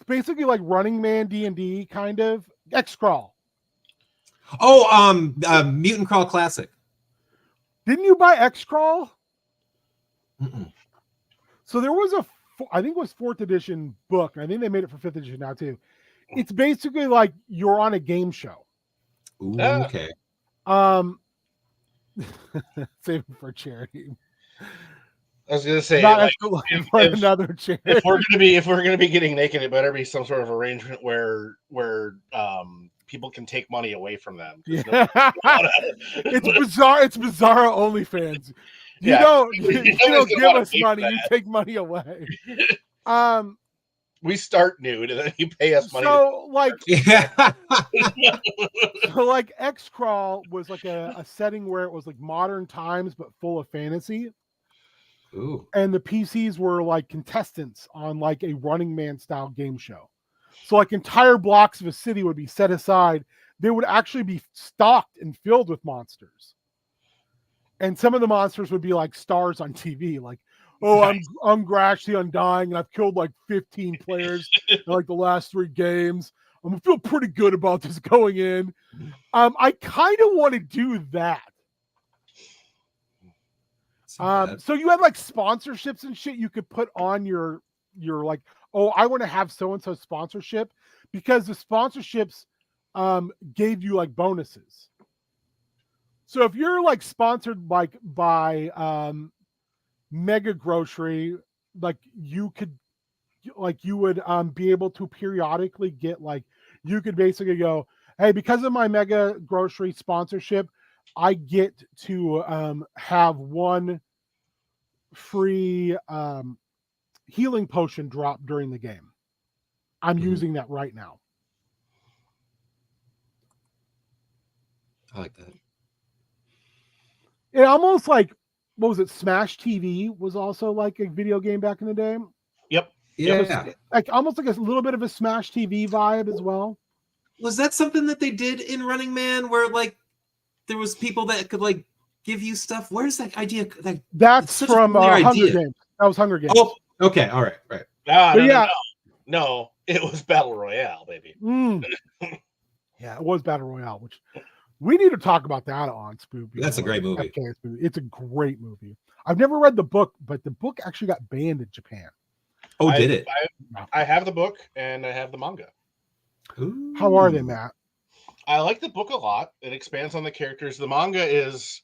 S1: basically like Running Man D&D kind of X Crawl.
S3: Oh, Mutant Crawl Classic.
S1: Didn't you buy X Crawl? So there was I think it was 4th edition book. I think they made it for 5th edition now too. It's basically like you're on a game show.
S3: Ooh, okay.
S1: Save it for charity.
S2: I was gonna say,
S1: not
S2: like,
S1: for another charity.
S2: If we're gonna be getting naked, it better be some sort of arrangement where people can take money away from them.
S1: Yeah. It's bizarre. It's bizarre OnlyFans. You don't give us money. You take money away.
S2: We start nude and then you pay us money.
S1: So like X Crawl was like a setting where it was like modern times but full of fantasy.
S3: Ooh.
S1: And the PCs were like contestants on like a Running Man style game show. So like entire blocks of a city would be set aside. They would actually be stocked and filled with monsters. And some of the monsters would be like stars on TV, like, oh, I'm Grash the Undying, and I've killed like 15 players in like the last 3 games. I'm gonna feel pretty good about this going in. I kind of want to do that. So you had like sponsorships and shit you could put on your like, oh, I want to have so-and-so sponsorship, because the sponsorships gave you like bonuses. So if you're like sponsored like by Mega Grocery, like you would be able to periodically get like, you could basically go, hey, because of my Mega Grocery sponsorship, I get to have 1 free healing potion drop during the game. I'm using that right now.
S3: I like that.
S1: It almost like, what was it? Smash TV was also like a video game back in the day.
S2: Yep.
S3: Yeah.
S1: Like almost like a little bit of a Smash TV vibe as well.
S3: Was that something that they did in Running Man where like there was people that could like give you stuff? Where's that idea? Like,
S1: that's from Hunger Games. That was Hunger Games.
S3: Oh, okay. All right. Right.
S2: No, it was Battle Royale, baby.
S1: Yeah, it was Battle Royale, which we need to talk about that on Spoop.
S3: That's a great movie.
S1: It's a great movie. I've never read the book, but the book actually got banned in Japan.
S3: Oh, did it?
S2: I have the book and I have the manga.
S3: Ooh.
S1: How are they, Matt?
S2: I like the book a lot. It expands on the characters. The manga is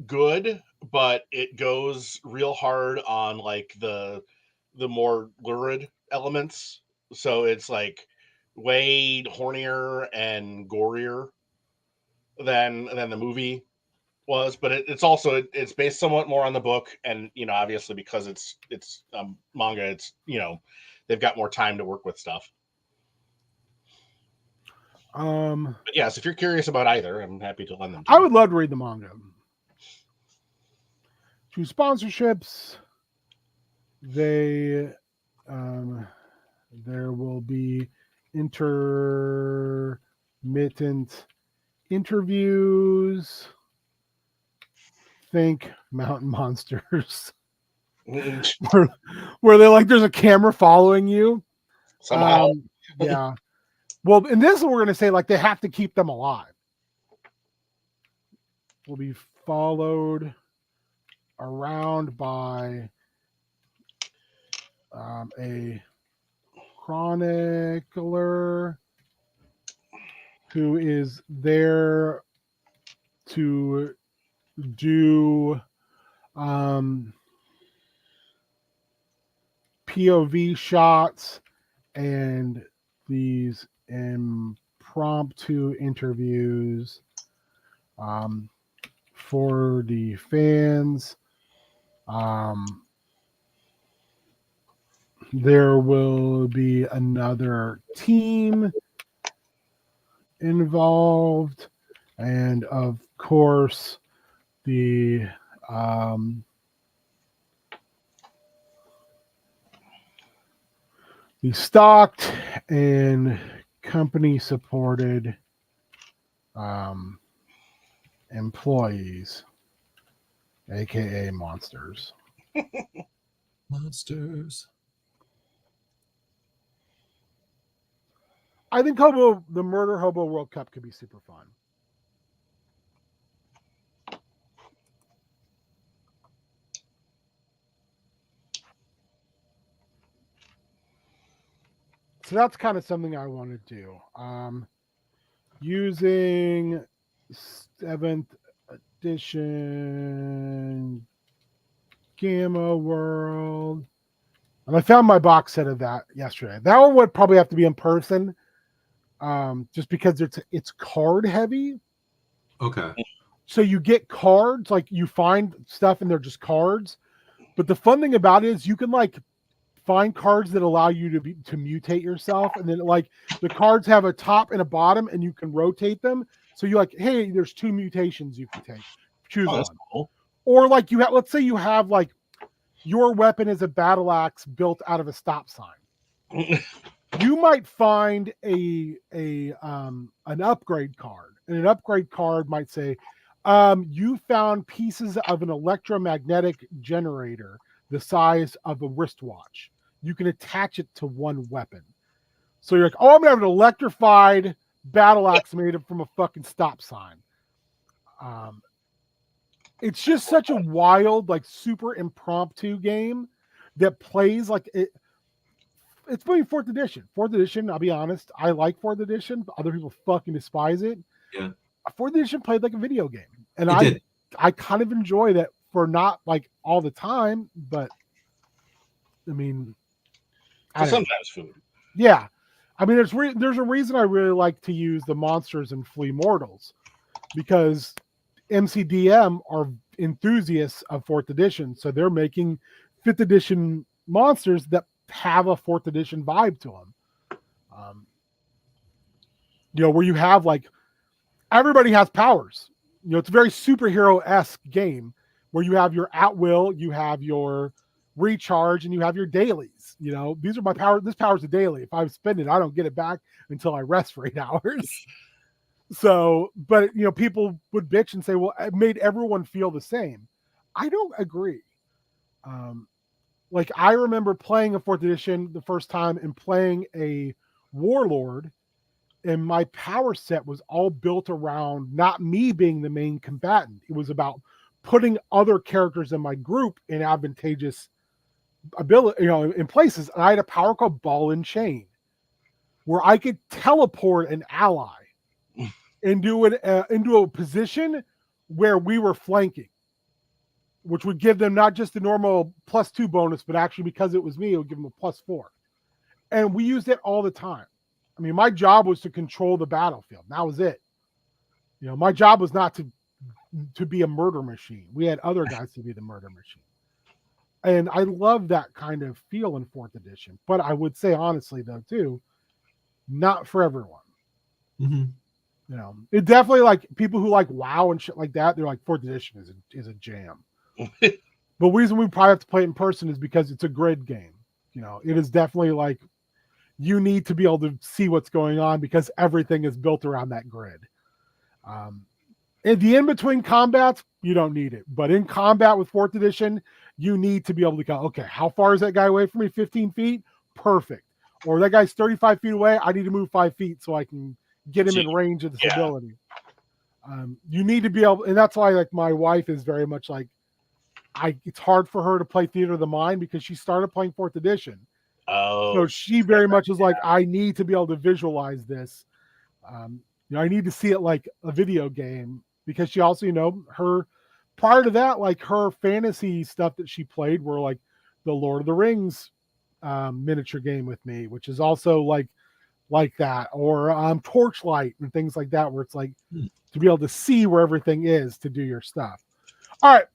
S2: good, but it goes real hard on like the more lurid elements. So it's like way hornier and gorier than the movie was, but it's based somewhat more on the book, and obviously because it's manga, it's they've got more time to work with stuff. But yes, if you're curious about either, I'm happy to lend them to
S1: I
S2: you.
S1: would love to read the manga. 2 sponsorships. There will be intermittent interviews. Think Mountain Monsters. where they like there's a camera following you.
S2: Somehow.
S1: Yeah. Well, in this we're gonna say like they have to keep them alive. Will be followed around by a chronicler who is there to do POV shots and these impromptu interviews for the fans. There will be another team involved, and of course, the stocked and company supported employees, aka monsters.
S3: Monsters.
S1: I think the Murder Hobo World Cup could be super fun. So that's kind of something I want to do. Using 7th edition Gamma World. And I found my box set of that yesterday. That one would probably have to be in person, just because it's card heavy.
S3: Okay.
S1: So you get cards, like you find stuff and they're just cards. But the fun thing about it is you can like find cards that allow you to mutate yourself, and then like the cards have a top and a bottom, and you can rotate them. So you're like, hey, there's 2 mutations you can take. Choose one.
S2: Cool.
S1: Or like you have, let's say you have like your weapon is a battle axe built out of a stop sign. You might find an upgrade card, and an upgrade card might say, you found pieces of an electromagnetic generator the size of a wristwatch. You can attach it to one weapon. So you're like, oh, I'm gonna have an electrified battle axe made from a fucking stop sign. It's just such a wild, like super impromptu game that plays like it. It's playing 4th edition. 4th edition, I'll be honest, I like 4th edition. Other people fucking despise it.
S3: Yeah.
S1: 4th edition played like a video game. And I kind of enjoy that, for not like all the time, but I mean,
S2: Sometimes food.
S1: Yeah. I mean, there's a reason I really like to use the monsters in Flea Mortals, because MCDM are enthusiasts of 4th edition. So they're making 5th edition monsters that have a 4th edition vibe to them. Where you have like everybody has powers. It's a very superhero-esque game where you have your at will, you have your recharge, and you have your dailies. These are my power. This power's a daily. If I spend it, I don't get it back until I rest for 8 hours. So, but people would bitch and say, well, it made everyone feel the same. I don't agree. Like I remember playing a 4th edition the first time and playing a warlord, and my power set was all built around not me being the main combatant. It was about putting other characters in my group in advantageous ability, in places. And I had a power called Ball and Chain, where I could teleport an ally into a position where we were flanking, which would give them not just the normal +2 bonus, but actually, because it was me, it would give them a +4. And we used it all the time. I mean, my job was to control the battlefield. That was it. My job was not to be a murder machine. We had other guys to be the murder machine. And I love that kind of feel in 4th edition. But I would say, honestly, though, too, not for everyone.
S3: Mm-hmm.
S1: It definitely, like, people who like WoW and shit like that, they're like, 4th edition is a jam. But the reason we probably have to play it in person is because it's a grid game. It is definitely like, you need to be able to see what's going on because everything is built around that grid. In the in-between combats, you don't need it. But in combat with 4th edition, you need to be able to go, okay, how far is that guy away from me? 15 feet? Perfect. Or that guy's 35 feet away. I need to move 5 feet so I can get him in range of this ability. You need to be able, and that's why like my wife is very much like, it's hard for her to play Theater of the Mind because she started playing 4th edition.
S2: Oh,
S1: So she very much is like, I need to be able to visualize this. I need to see it like a video game, because she also, her prior to that, like her fantasy stuff that she played were like the Lord of the Rings miniature game with me, which is also like that, or Torchlight and things like that, where it's like to be able to see where everything is to do your stuff. All right,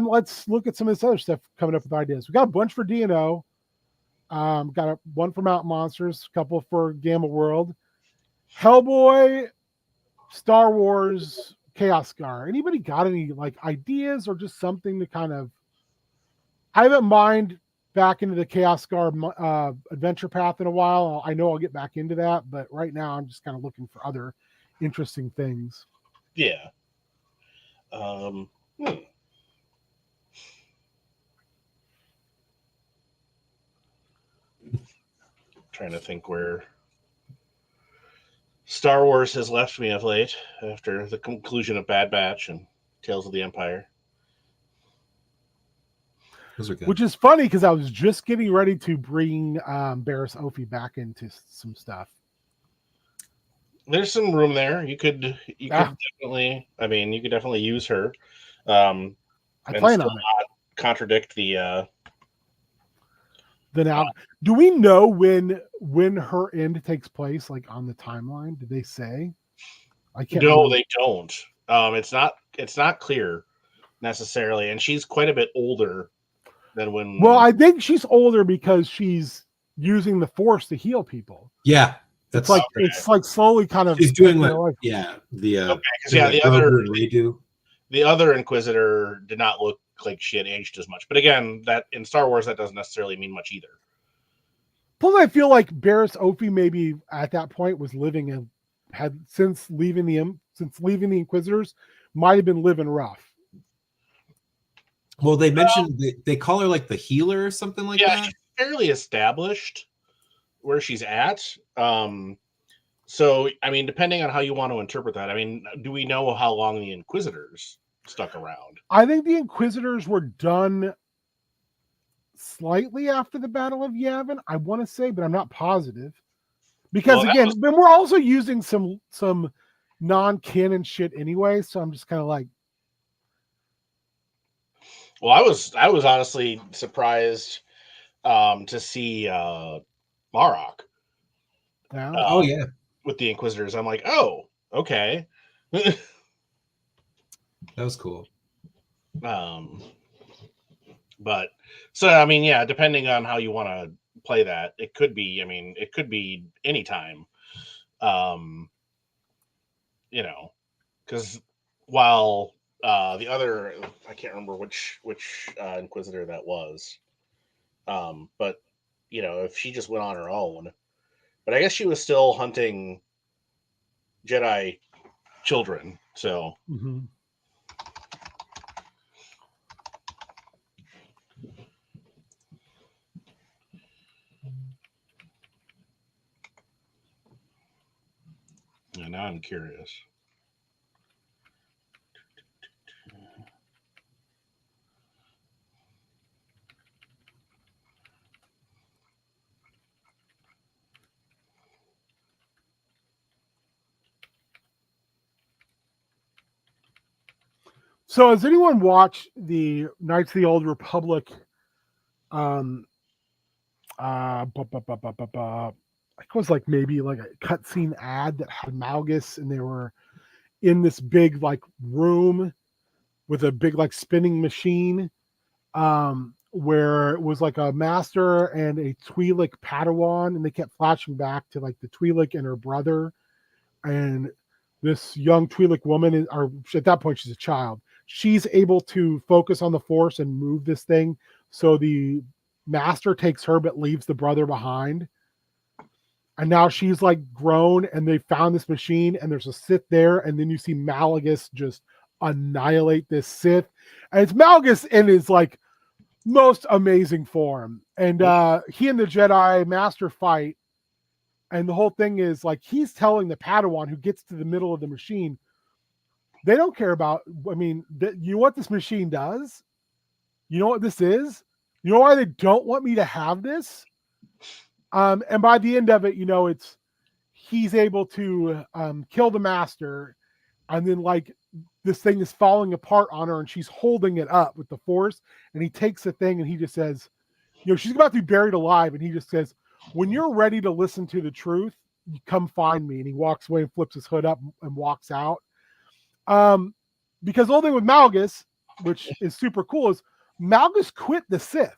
S1: let's look at some of this other stuff coming up with ideas. We got a bunch for D&O. Got one for Mountain Monsters, a couple for Gamma World, Hellboy, Star Wars, Chaos Scar. Anybody got any like ideas or just something to kind of? I haven't mind back into the Chaos Scar adventure path in a while. I know I'll get back into that, but right now I'm just kind of looking for other interesting things.
S2: Yeah. Trying to think where Star Wars has left me of late after the conclusion of Bad Batch and Tales of the Empire.
S3: Those are good.
S1: Which is funny because I was just getting ready to bring Barris Ophi back into some stuff.
S2: There's some room there. You could definitely. I mean, you could definitely use her.
S1: I plan on it.
S2: Not contradict the.
S1: Now, do we know when her end takes place? Like on the timeline, did they say? I can't.
S2: No,
S1: remember.
S2: they don't. It's not clear necessarily, and she's quite a bit older than when.
S1: Well, I think she's older because she's using the Force to heal people.
S3: Yeah,
S1: it's like okay. It's like slowly kind of.
S3: She's doing what? Yeah, the
S2: the other Inquisitor did not look like she had aged as much. But again, that in Star Wars that doesn't necessarily mean much either.
S1: Plus, I feel like Barris Ophi maybe at that point was living in since leaving the Inquisitors, might have been living rough.
S3: Well, they mentioned they call her like the healer or something like that. Yeah,
S2: she's fairly established where she's at. So, I mean, depending on how you want to interpret that, I mean, do we know how long the Inquisitors stuck around?
S1: I think the Inquisitors were done slightly after the Battle of Yavin, I want to say, but I'm not positive. Because we're also using some non-canon shit anyway, so I'm just kind of like.
S2: Well, I was honestly surprised to see Marok.
S3: Yeah.
S2: With the Inquisitors, I'm like, oh, okay.
S3: That was cool.
S2: But so I mean, yeah, depending on how you want to play that, it could be. I mean, it could be any time. Because while the other, I can't remember which Inquisitor that was. But if she just went on her own, but I guess she was still hunting Jedi children. So.
S1: Mm-hmm.
S2: Yeah, now I'm curious.
S1: So has anyone watched the Knights of the Old Republic? I think it was like maybe like a cutscene ad that had Malgus, and they were in this big like room with a big like spinning machine, where it was like a master and a Twi'lek Padawan, and they kept flashing back to like the Twi'lek and her brother, and this young Twi'lek woman, or at that point she's a child, she's able to focus on the Force and move this thing. So the master takes her but leaves the brother behind. And now she's like grown, and they found this machine, and there's a Sith there, and then you see Malgus just annihilate this Sith. And it's Malgus in his like most amazing form. And he and the Jedi Master fight. And the whole thing is like he's telling the Padawan who gets to the middle of the machine, they don't care about, I mean, you know what this machine does? You know what this is? You know why they don't want me to have this? And by the end of it, you know, it's he's able to kill the master, and then like this thing is falling apart on her, and she's holding it up with the force, and he takes the thing and he just says, you know, she's about to be buried alive, and he just says, when you're ready to listen to the truth, you come find me. And he walks away and flips his hood up and walks out. Because the only thing with Malgus, which is super cool, is Malgus quit the Sith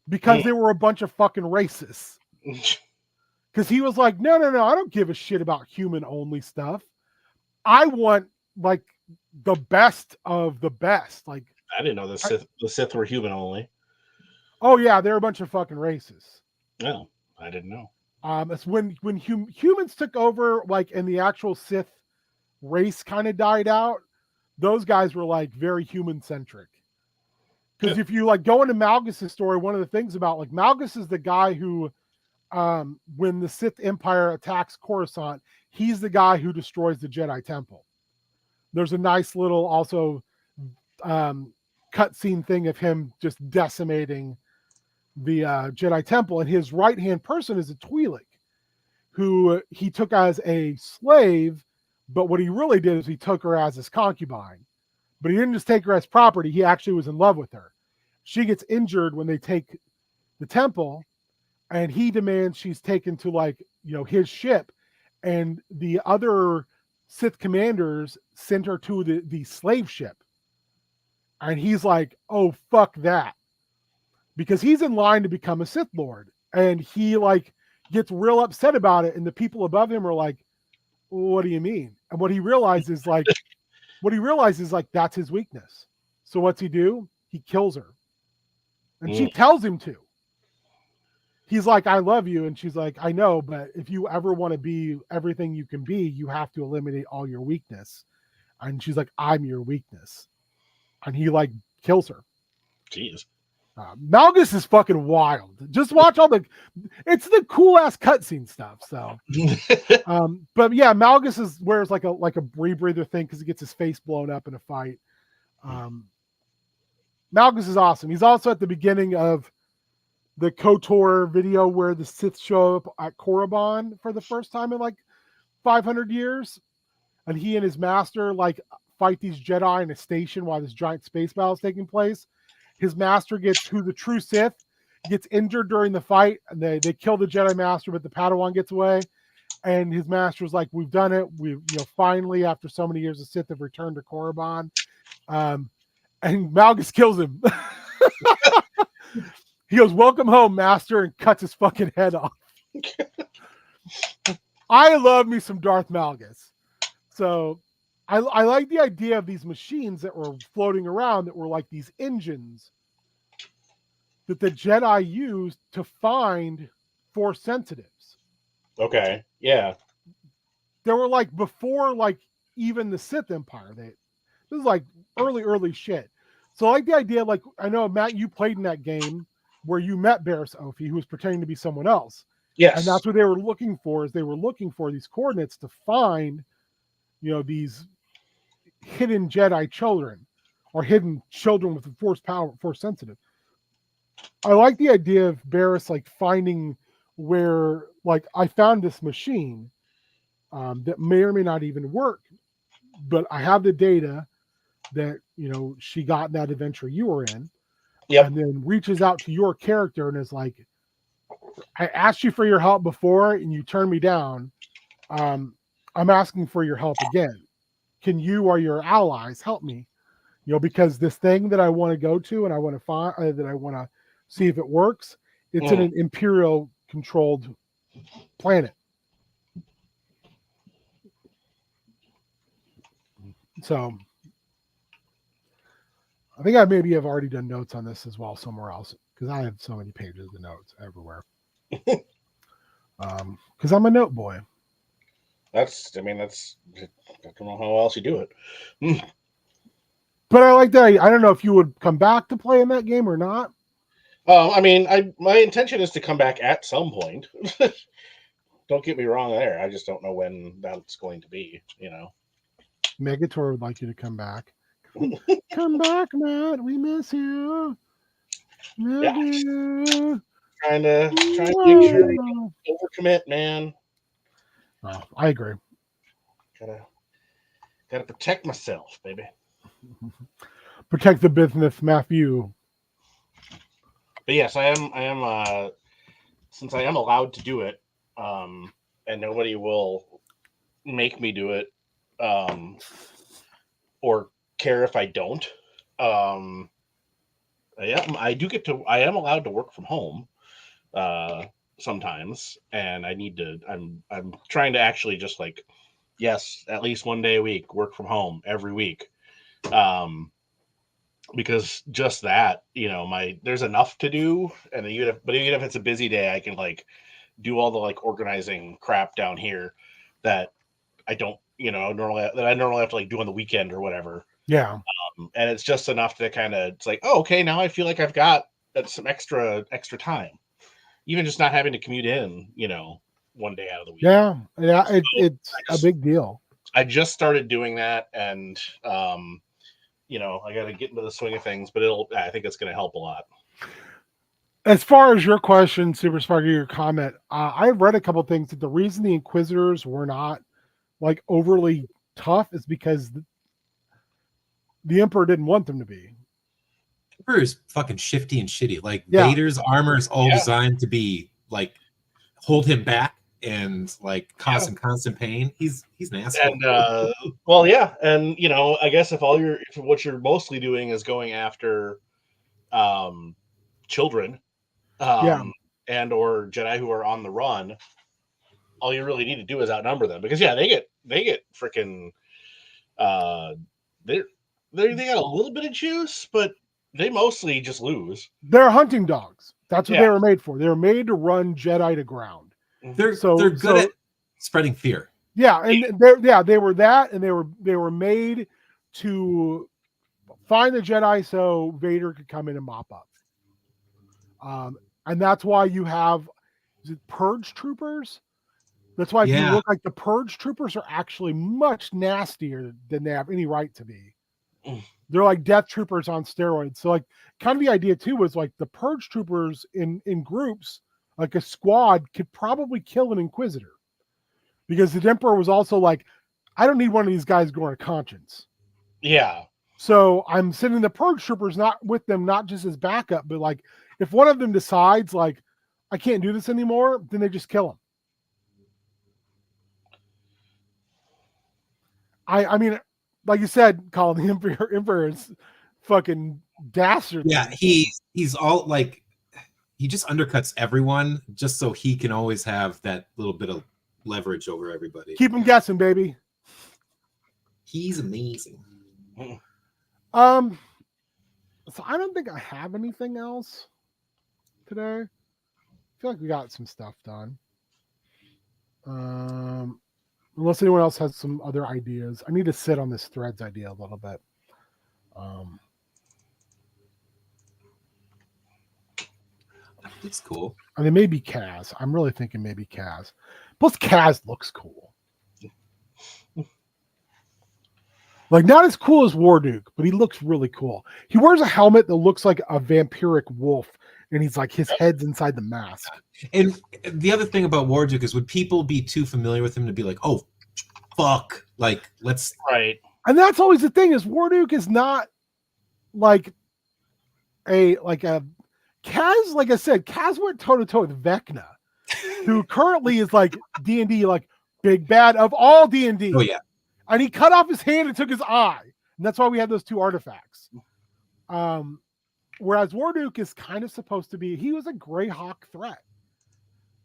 S1: because they were a bunch of fucking racists. Because he was like, no, I don't give a shit about human only stuff. I want like the best of the best. Like,
S2: I didn't know the Sith were human only.
S1: Oh yeah, they're a bunch of fucking racists.
S2: No, I didn't know.
S1: It's when humans took over, like, and the actual Sith race kind of died out. Those guys were like very human centric. Because if you like go into Malgus's story, one of the things about like Malgus is the guy who, when the Sith Empire attacks Coruscant, he's the guy who destroys the Jedi Temple. There's a nice little also cutscene thing of him just decimating the Jedi Temple, and his right-hand person is a Twi'lek, who he took as a slave, but what he really did is he took her as his concubine. But he didn't just take her as property, he actually was in love with her. She gets injured when they take the temple, and he demands she's taken to, like, you know, his ship, and the other Sith commanders sent her to the slave ship. And he's like, oh, fuck that. Because he's in line to become a Sith Lord. And he like gets real upset about it. And the people above him are like, what do you mean? And what he realizes like that's his weakness. So what's he do? He kills her. And she tells him to. He's like, I love you. And she's like, I know, but if you ever want to be everything you can be, you have to eliminate all your weakness. And she's like, I'm your weakness. And he like kills her.
S2: Jeez.
S1: Malgus is fucking wild. Just watch it's the cool ass cutscene stuff. So, but yeah, Malgus wears like a rebreather thing because he gets his face blown up in a fight. Malgus is awesome. He's also at the beginning of the KOTOR video where the Sith show up at Korriban for the first time in like 500 years, and he and his master like fight these Jedi in a station while this giant space battle is taking place. His master who's a true Sith, gets injured during the fight, and they kill the Jedi Master, but the Padawan gets away. And his master's like, we've done it. We've, you know, finally, after so many years, the Sith have returned to Korriban. And Malgus kills him. He goes, welcome home, master, and cuts his fucking head off. I love me some Darth Malgus. So I like the idea of these machines that were floating around that were like these engines that the Jedi used to find Force sensitives.
S2: Okay. Yeah.
S1: They were like before like even the Sith Empire. This is like early shit. So I like the idea, like, I know, Matt, you played in that game where you met Barriss Offee, who was pretending to be someone else.
S2: Yes.
S1: And that's what they were looking for, is they were looking for these coordinates to find, you know, these hidden Jedi children or hidden children with the Force power, Force sensitive. I like the idea of Barriss like finding where, like, I found this machine that may or may not even work, but I have the data that, you know, she got in that adventure you were in.
S2: Yep.
S1: And then reaches out to your character and is like, I asked you for your help before and you turned me down. I'm asking for your help again. Can you or your allies help me? You know, because this thing that I want to go to and I want to find, that I want to see if it works, it's in an Imperial controlled planet. So I think I maybe have already done notes on this as well somewhere else, because I have so many pages of notes everywhere. Because I'm a note boy.
S2: I don't know how else you do it.
S1: But I like that. I don't know if you would come back to play in that game or not.
S2: I mean, my intention is to come back at some point. Don't get me wrong there. I just don't know when that's going to be, you know.
S1: Megator would like you to come back Come back, Matt. We miss you.
S2: Yeah.
S1: Miss you.
S2: Trying to make sure I don't overcommit, man.
S1: Oh, I agree.
S2: Gotta protect myself, baby.
S1: Protect the business, Matthew.
S2: But yes, I am since I am allowed to do it, and nobody will make me do it, or care if I don't. I am allowed to work from home sometimes, and I'm trying to actually just like, yes, at least one day a week work from home every week. Because just that, there's enough to do, and even if it's a busy day, I can like do all the like organizing crap down here that I don't, normally have to like do on the weekend or whatever.
S1: Yeah.
S2: And it's just enough to kind of, it's like, oh, okay, now I feel like I've got some extra time, even just not having to commute in, one day out of the week.
S1: Yeah. It's a big deal.
S2: I just started doing that, and I got to get into the swing of things, but I think it's going to help a lot.
S1: As far as your question, Super Sparky, your comment, I've read a couple of things that the reason the Inquisitors were not like overly tough is because the Emperor didn't want them to be.
S3: Emperor is fucking shifty and shitty. Like Vader's armor is all designed to be like hold him back and like cause him constant pain. He's an asshole.
S2: And well, yeah, and I guess if what you're mostly doing is going after children, and or Jedi who are on the run, all you really need to do is outnumber them, because they get freaking they got a little bit of juice, but they mostly just lose.
S1: They're hunting dogs. That's what they were made for. They were made to run Jedi to ground.
S3: They're good at spreading fear.
S1: Yeah, and they were that, and they were made to find the Jedi so Vader could come in and mop up. And that's why you have, is it Purge Troopers? That's why if you look, like the Purge Troopers are actually much nastier than they have any right to be. They're like Death Troopers on steroids. So like kind of the idea too was like the Purge Troopers in groups, like a squad could probably kill an Inquisitor, because the Emperor was also like, I don't need one of these guys going to conscience.
S2: Yeah.
S1: So I'm sending the Purge Troopers not with them, not just as backup, but like if one of them decides like I can't do this anymore, then they just kill him. I mean, like you said, Colin, the Emperor is fucking dastardly.
S3: Yeah, he's all like, he just undercuts everyone just so he can always have that little bit of leverage over everybody.
S1: Keep him guessing, baby.
S3: He's amazing.
S1: So I don't think I have anything else today. I feel like we got some stuff done. Unless anyone else has some other ideas. I need to sit on this Threads idea a little bit.
S3: It's cool.
S1: I mean, maybe Kaz. I'm really thinking maybe Kaz. Plus, Kaz looks cool. Like, not as cool as Warduke, but he looks really cool. He wears a helmet that looks like a vampiric wolf, and he's like, his head's inside the mask.
S3: And the other thing about Warduke is, would people be too familiar with him to be like, oh, fuck, like, let's...
S2: Right.
S1: And that's always the thing, is Warduke is not like a Kaz, like I said, Kaz went toe-to-toe with Vecna, who currently is like D&D, like big bad of all D&D.
S3: Oh, yeah.
S1: And he cut off his hand and took his eye. And that's why we had those two artifacts. Whereas Warduke is kind of supposed to be, he was a Greyhawk threat.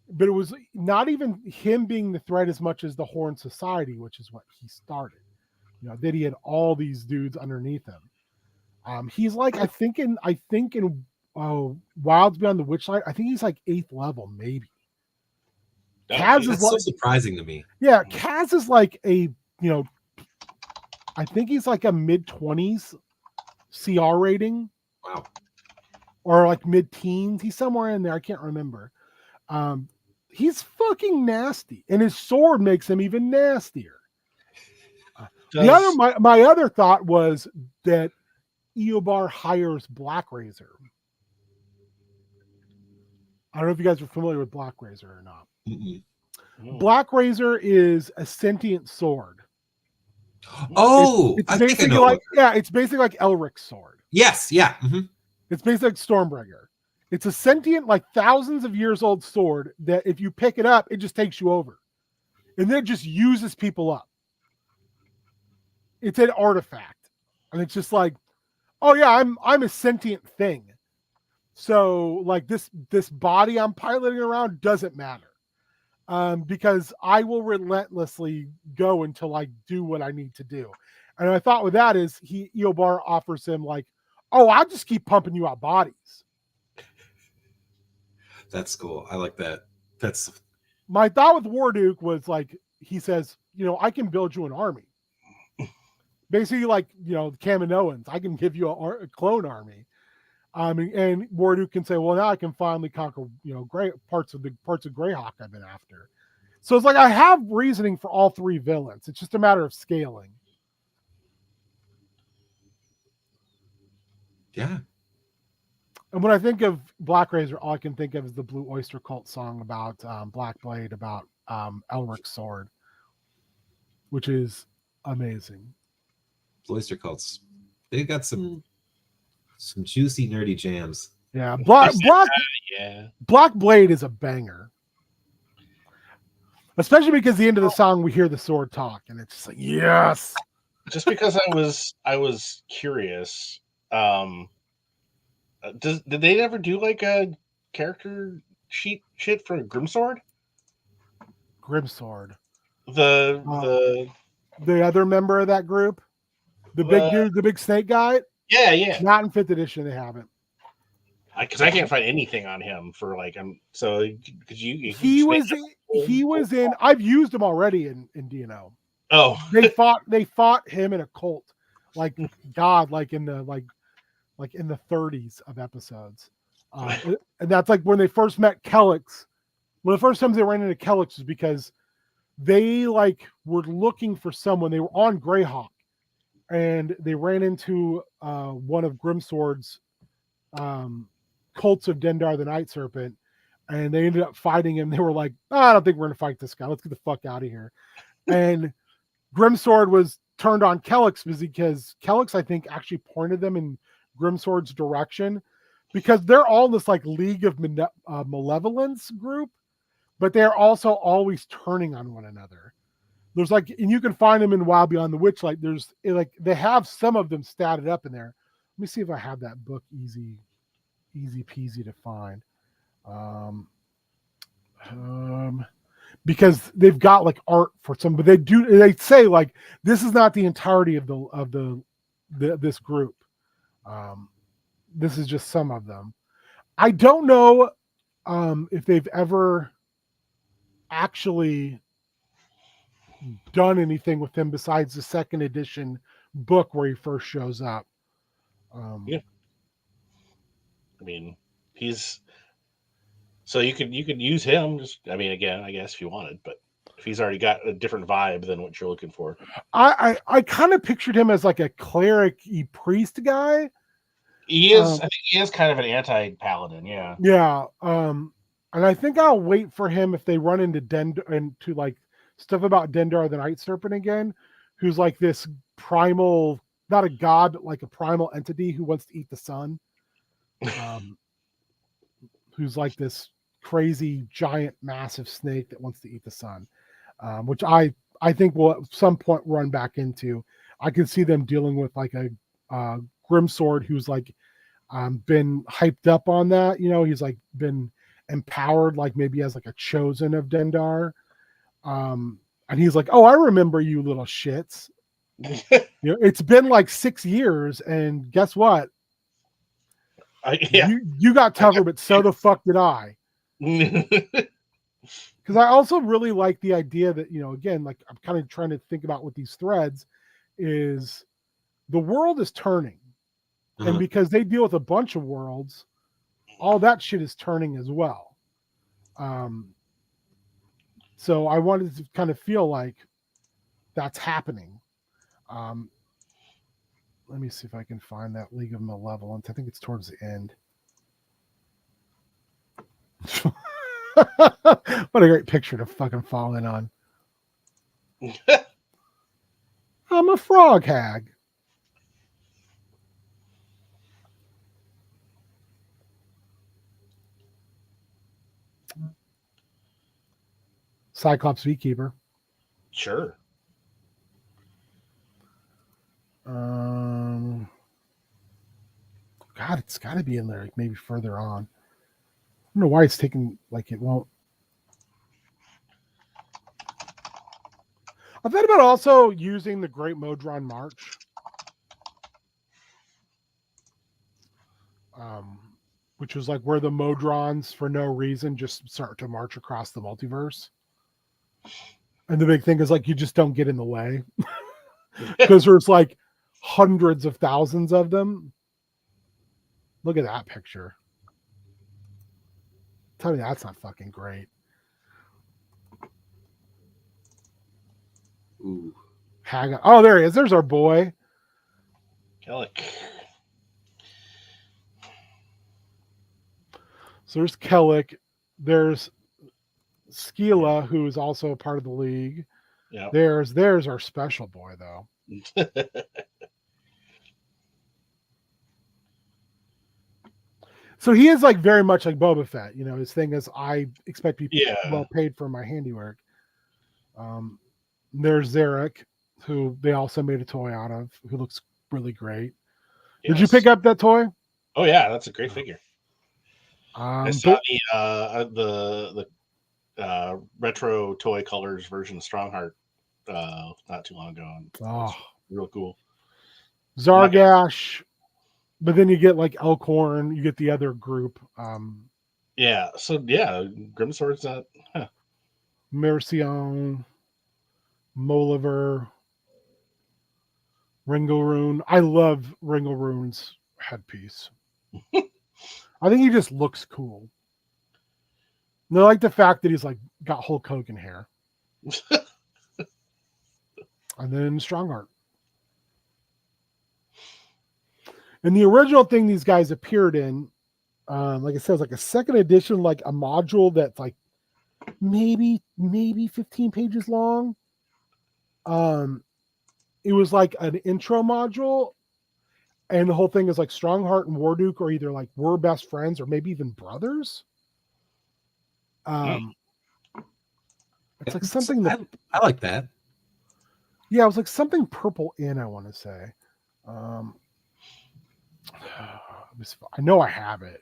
S1: But it was not even him being the threat as much as the Horn Society, which is what he started. That he had all these dudes underneath him. He's like, I think in Wilds Beyond the Witchlight, I think he's like 8th level, maybe.
S3: Kaz is so surprising to me.
S1: Yeah, Kaz is like a, I think he's like a mid-20s CR rating.
S3: Wow.
S1: Or like mid-teens. He's somewhere in there. I can't remember. He's fucking nasty. And his sword makes him even nastier.
S2: Does
S1: my other thought was that Eobar hires Black Razor. I don't know if you guys are familiar with Black Razor or not.
S3: Mm-mm.
S1: Black Razor is a sentient sword.
S3: Oh,
S1: It's
S3: I think I
S1: basically
S3: know.
S1: like it's basically like Elric's sword.
S3: Yes, yeah. Mm-hmm.
S1: It's basically like Stormbringer. It's a sentient, like thousands of years old sword that if you pick it up, it just takes you over. And then it just uses people up. It's an artifact. And it's just like, oh yeah, I'm a sentient thing. So like this body I'm piloting around doesn't matter. Because I will relentlessly go until I do what I need to do. And I thought with that is Eobar offers him like, oh, I'll just keep pumping you out bodies.
S3: That's cool. I like that. That's
S1: My thought with Warduke was like, he says, I can build you an army. Basically, like, the Kaminoans, I can give you a clone army. And Warduke can say, well, now I can finally conquer, great parts of Greyhawk I've been after. So it's like I have reasoning for all three villains. It's just a matter of scaling.
S3: yeah.
S1: And when I think of Black Razor, all I can think of is the Blue Oyster Cult song about Black Blade, about Elric's sword, which is amazing.
S3: Oyster cults. They've got some juicy nerdy jams.
S1: Yeah,
S2: yeah.
S1: Black Blade is a banger. Especially because the end of the song we hear the sword talk, and it's just like, yes.
S2: Just because I was curious, did they ever do like a character sheet shit for Grimsword?
S1: Grimsword.
S2: The
S1: other member of that group, the big dude, the big snake guy.
S2: Yeah.
S1: Not in 5th edition, they haven't.
S2: Because I can't find anything on him for like so could you
S1: he was in I've used him already in DNO.
S2: Oh,
S1: they fought him in a cult, like God, like in the 30s of episodes. And that's like when they first met Kellex. One of the first times they ran into Kellex was because they like were looking for someone. They were on Greyhawk and they ran into one of Grimsword's cults of Dendar the Night Serpent, and they ended up fighting him. They were like, I don't think we're gonna fight this guy. Let's get the fuck out of here. And Grimsword was turned on Kellex because Kellex, I think, actually pointed them in Grimsword's direction, because they're all in this like League of Malevolence group, but they're also always turning on one another. There's like, and you can find them in Wild Beyond the Witchlight. There's like, they have some of them statted up in there. Let me see if I have that book easy peasy to find. Because they've got like art for some, but they say like this is not the entirety of this group. This is just some of them. I don't know if they've ever actually done anything with him besides the 2nd edition book where he first shows up.
S2: Yeah. I mean, he's so you could use him. Just, I mean, again, I guess if you wanted, but if he's already got a different vibe than what you're looking for,
S1: I kind of pictured him as like a cleric-y priest guy.
S2: He is. I think he is kind of an anti-paladin. Yeah.
S1: Yeah. And I think I'll wait for him if they run into into like stuff about Dendar the Night Serpent again, who's like this primal, not a god, but like a primal entity who wants to eat the sun. Who's like this crazy giant massive snake that wants to eat the sun, which I think will at some point run back into. I can see them dealing with like a Grimsword who's like been hyped up on that, he's like been empowered, like maybe as like a chosen of Dendar, and he's like, oh, I remember you little shits. It's been like 6 years, and guess what? You got tougher, but so the fuck did I. Because I also really like the idea that, again, like I'm kind of trying to think about with these threads is the world is turning. And because they deal with a bunch of worlds, all that shit is turning as well. So I wanted to kind of feel like that's happening. Let me see if I can find that League of Malevolence. I think it's towards the end. What a great picture to fucking fall in on. I'm a frog hag. Cyclops Beekeeper.
S2: Sure.
S1: God, it's got to be in there, like maybe further on. I don't know why it's taking, like it won't. I thought about also using the Great Modron March. Which was like where the Modrons, for no reason, just start to march across the multiverse. And the big thing is like you just don't get in the way. Because there's like hundreds of thousands of them. Look at that picture. Tell me that's not fucking great.
S3: Ooh.
S1: Oh, there he is. There's our boy.
S2: Kellic.
S1: So there's Kellic. There's Skila, who is also a part of the league.
S2: Yeah.
S1: There's our special boy, though. So he is like very much like Boba Fett. You know, his thing is I expect people well paid for my handiwork. There's Zarek, who they also made a toy out of, who looks really great. Yes. Did you pick up that toy?
S2: Oh yeah, that's a great figure. I saw the retro toy colors version of Strongheart not too long ago.
S1: Oh,
S2: real cool.
S1: Zargash, but then you get like Elkhorn, you get the other group.
S2: Yeah, so yeah, Grimsword's not.
S1: Mercion, Moliver, Ringelrune. I love Ringelrune's headpiece. I think he just looks cool. And I like the fact that he's like got Hulk Hogan hair. And then Strongheart. And the original thing these guys appeared in, like I said, was like a second edition, like a module that's like maybe 15 pages long. It was like an intro module, and the whole thing is like Strongheart and Warduke are either like were best friends or maybe even brothers. It's like something that
S3: I like that.
S1: Yeah, it was like something Purple In, I want to say. I know I have it.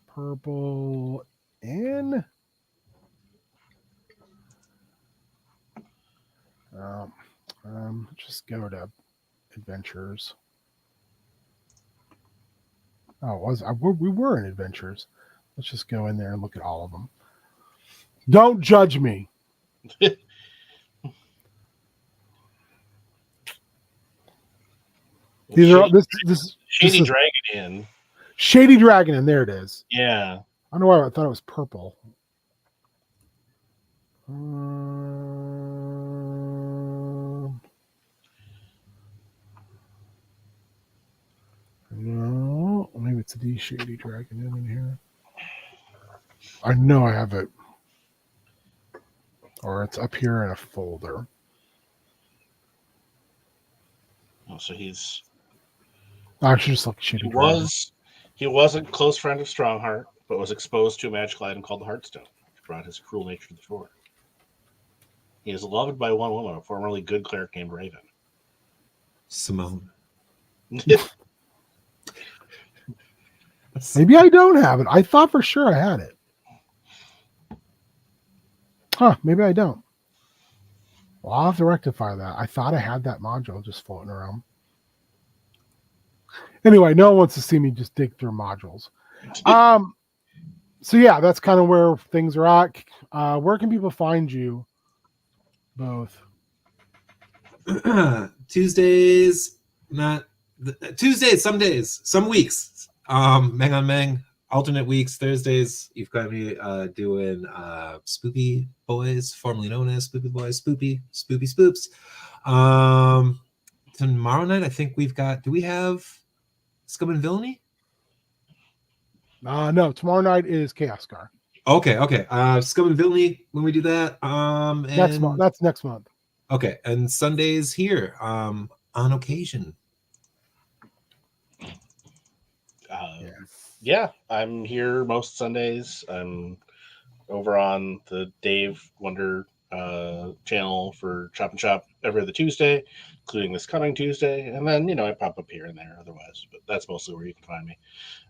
S1: Purple In. Just go to Adventures. Oh, we were in Adventures. Let's just go in there and look at all of them. Don't judge me. These are this
S2: Shady Dragon in.
S1: Shady Dragon in, there it is.
S2: Yeah.
S1: I don't know why I thought it was purple. No, maybe it's the Shady Dragon in here. I know I have it. Or it's up here in a folder.
S2: Oh, so he's...
S1: I should just look Shady Dragon.
S2: He was a close friend of Strongheart, but was exposed to a magical item called the Heartstone, which brought his cruel nature to the fore. He is loved by one woman, a formerly good cleric named Raven.
S3: Simone.
S1: Maybe I don't have it. I thought for sure I had it. Huh, maybe I don't. Well, I'll have to rectify that. I thought I had that module just floating around. Anyway, no one wants to see me just dig through modules. So yeah, that's kind of where things are at. Where can people find you both?
S3: Tuesdays, some days, some weeks. Meng on Meng alternate weeks. Thursdays, you've got me doing Spoopy Boys, formerly known as Spoopy Boys, Spoopy Spoops. Tomorrow night, I think we've got. Do we have Scum and Villainy?
S1: No, tomorrow night is Chaos Scar.
S3: Okay. Scum and Villainy when we do that.
S1: Next month. That's next month.
S3: Okay, and Sundays here on occasion.
S2: Yeah, I'm here most Sundays. I'm over on the Dave Wonder channel for Chop and Shop every other Tuesday, including this coming Tuesday. And then, I pop up here and there otherwise, but that's mostly where you can find me.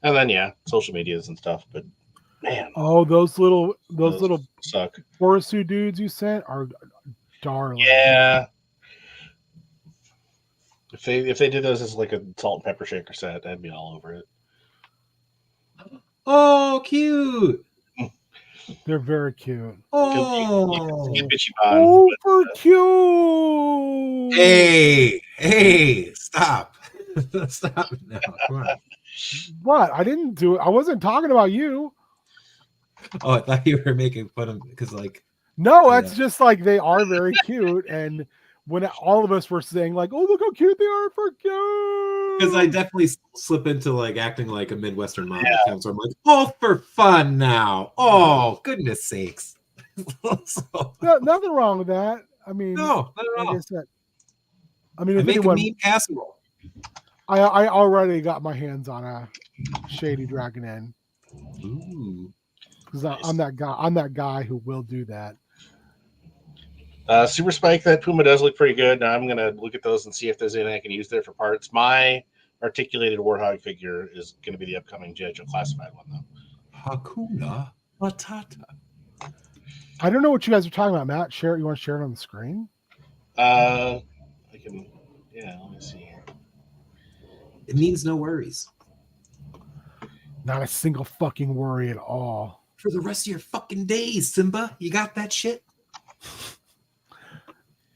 S2: And then, social medias and stuff. But man,
S1: those little
S2: suck.
S1: Borisu dudes you sent are darling.
S2: Yeah. If they did those as like a salt and pepper shaker set, I'd be all over it.
S3: Oh, cute.
S1: They're very cute.
S3: Oh,
S1: Super cute.
S3: Hey, stop. Stop it now. Come on.
S1: What? I didn't do it. I wasn't talking about you.
S3: Oh, I thought you were making fun of because
S1: no, that's just like they are very cute. And when all of us were saying like, oh, look how cute they are for cute.
S3: Because I definitely slip into like acting like a Midwestern mom at times. So I'm like, oh, for fun now. Oh, goodness sakes.
S1: Nothing wrong with that. I mean,
S3: no, not at all.
S1: Like I said, I mean,
S3: I make a mean casserole.
S1: I already got my hands on a Shady Dragon Inn.
S3: Ooh.
S1: Because I'm that guy. I'm that guy who will do that.
S2: Super Spike, that Puma does look pretty good. Now I'm going to look at those and see if there's anything I can use there for parts. My articulated Warthog figure is going to be the upcoming G.I. Joe classified one, though.
S3: Hakuna Matata.
S1: I don't know what you guys are talking about, Matt. Share it. You want to share it on the screen?
S2: I can. Yeah, let me see.
S3: It means no worries.
S1: Not a single fucking worry at all.
S3: For the rest of your fucking days, Simba. You got that shit?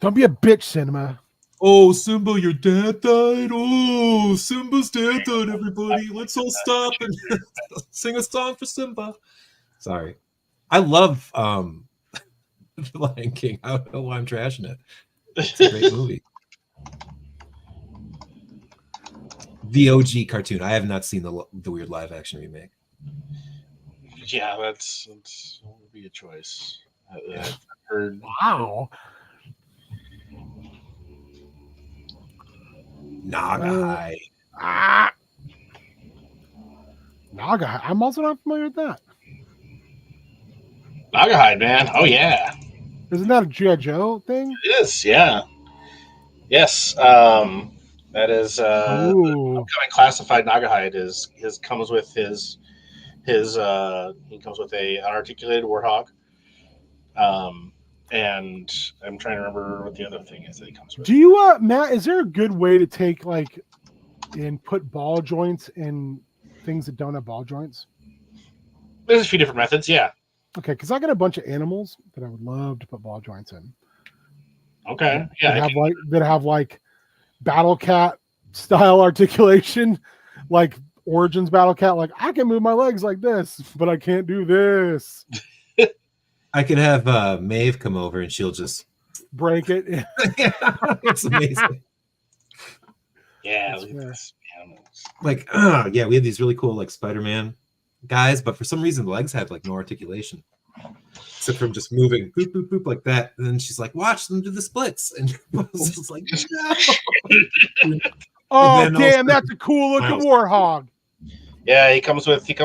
S1: Don't be a bitch, Cinema.
S3: Oh, Simba, your dad died? Oh, Simba's dad died, everybody. Let's all stop and sing a song for Simba. Sorry. I love The Lion King. I don't know why I'm trashing it. It's a great movie. The OG cartoon. I have not seen the weird live action remake.
S2: Yeah, that would be a choice. I've heard.
S1: Wow.
S3: Nagahide.
S1: Nagahide. I'm also not familiar with that.
S2: Nagahide, man. Oh, yeah.
S1: Isn't that a G.I. Joe thing?
S2: It is, yeah. Yes. That is upcoming classified Nagahide comes with his he comes with a unarticulated Warthog. And I'm trying to remember what the other thing is that he comes with.
S1: Do you, Matt, is there a good way to take and put ball joints in things that don't have ball joints?
S2: There's a few different methods, yeah.
S1: Okay, because I got a bunch of animals that I would love to put ball joints in.
S2: Okay, yeah.
S1: That have Battle Cat style articulation, like Origins Battle Cat. Like I can move my legs like this, but I can't do this.
S3: I could have Maeve come over and she'll just
S1: break it.
S3: It's amazing.
S2: Yeah, look at this animals.
S3: Like, yeah, we had these really cool Spider-Man guys, but for some reason the legs had no articulation. Except from just moving boop, boop, boop like that. And then she's like, watch them do the splits. And I was just like, no.
S1: Oh, damn, that's a cool looking Warthog.
S2: Yeah, he comes with his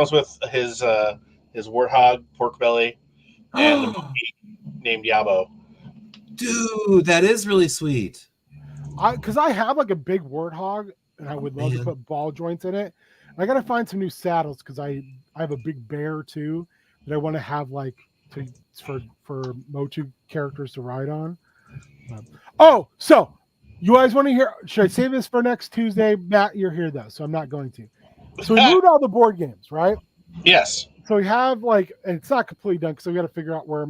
S2: Warthog pork belly and the monkey named Yabo.
S3: Dude, that is really sweet.
S1: Because I have a big Warthog and I would love to put ball joints in it. I gotta find some new saddles because I have a big bear too that I want to have for Motu characters to ride on. So you guys want to hear? Should I save this for next Tuesday? Matt, you're here though, so I'm not going to. So we moved all the board games, right?
S2: Yes.
S1: So we have and it's not completely done because we got to figure out where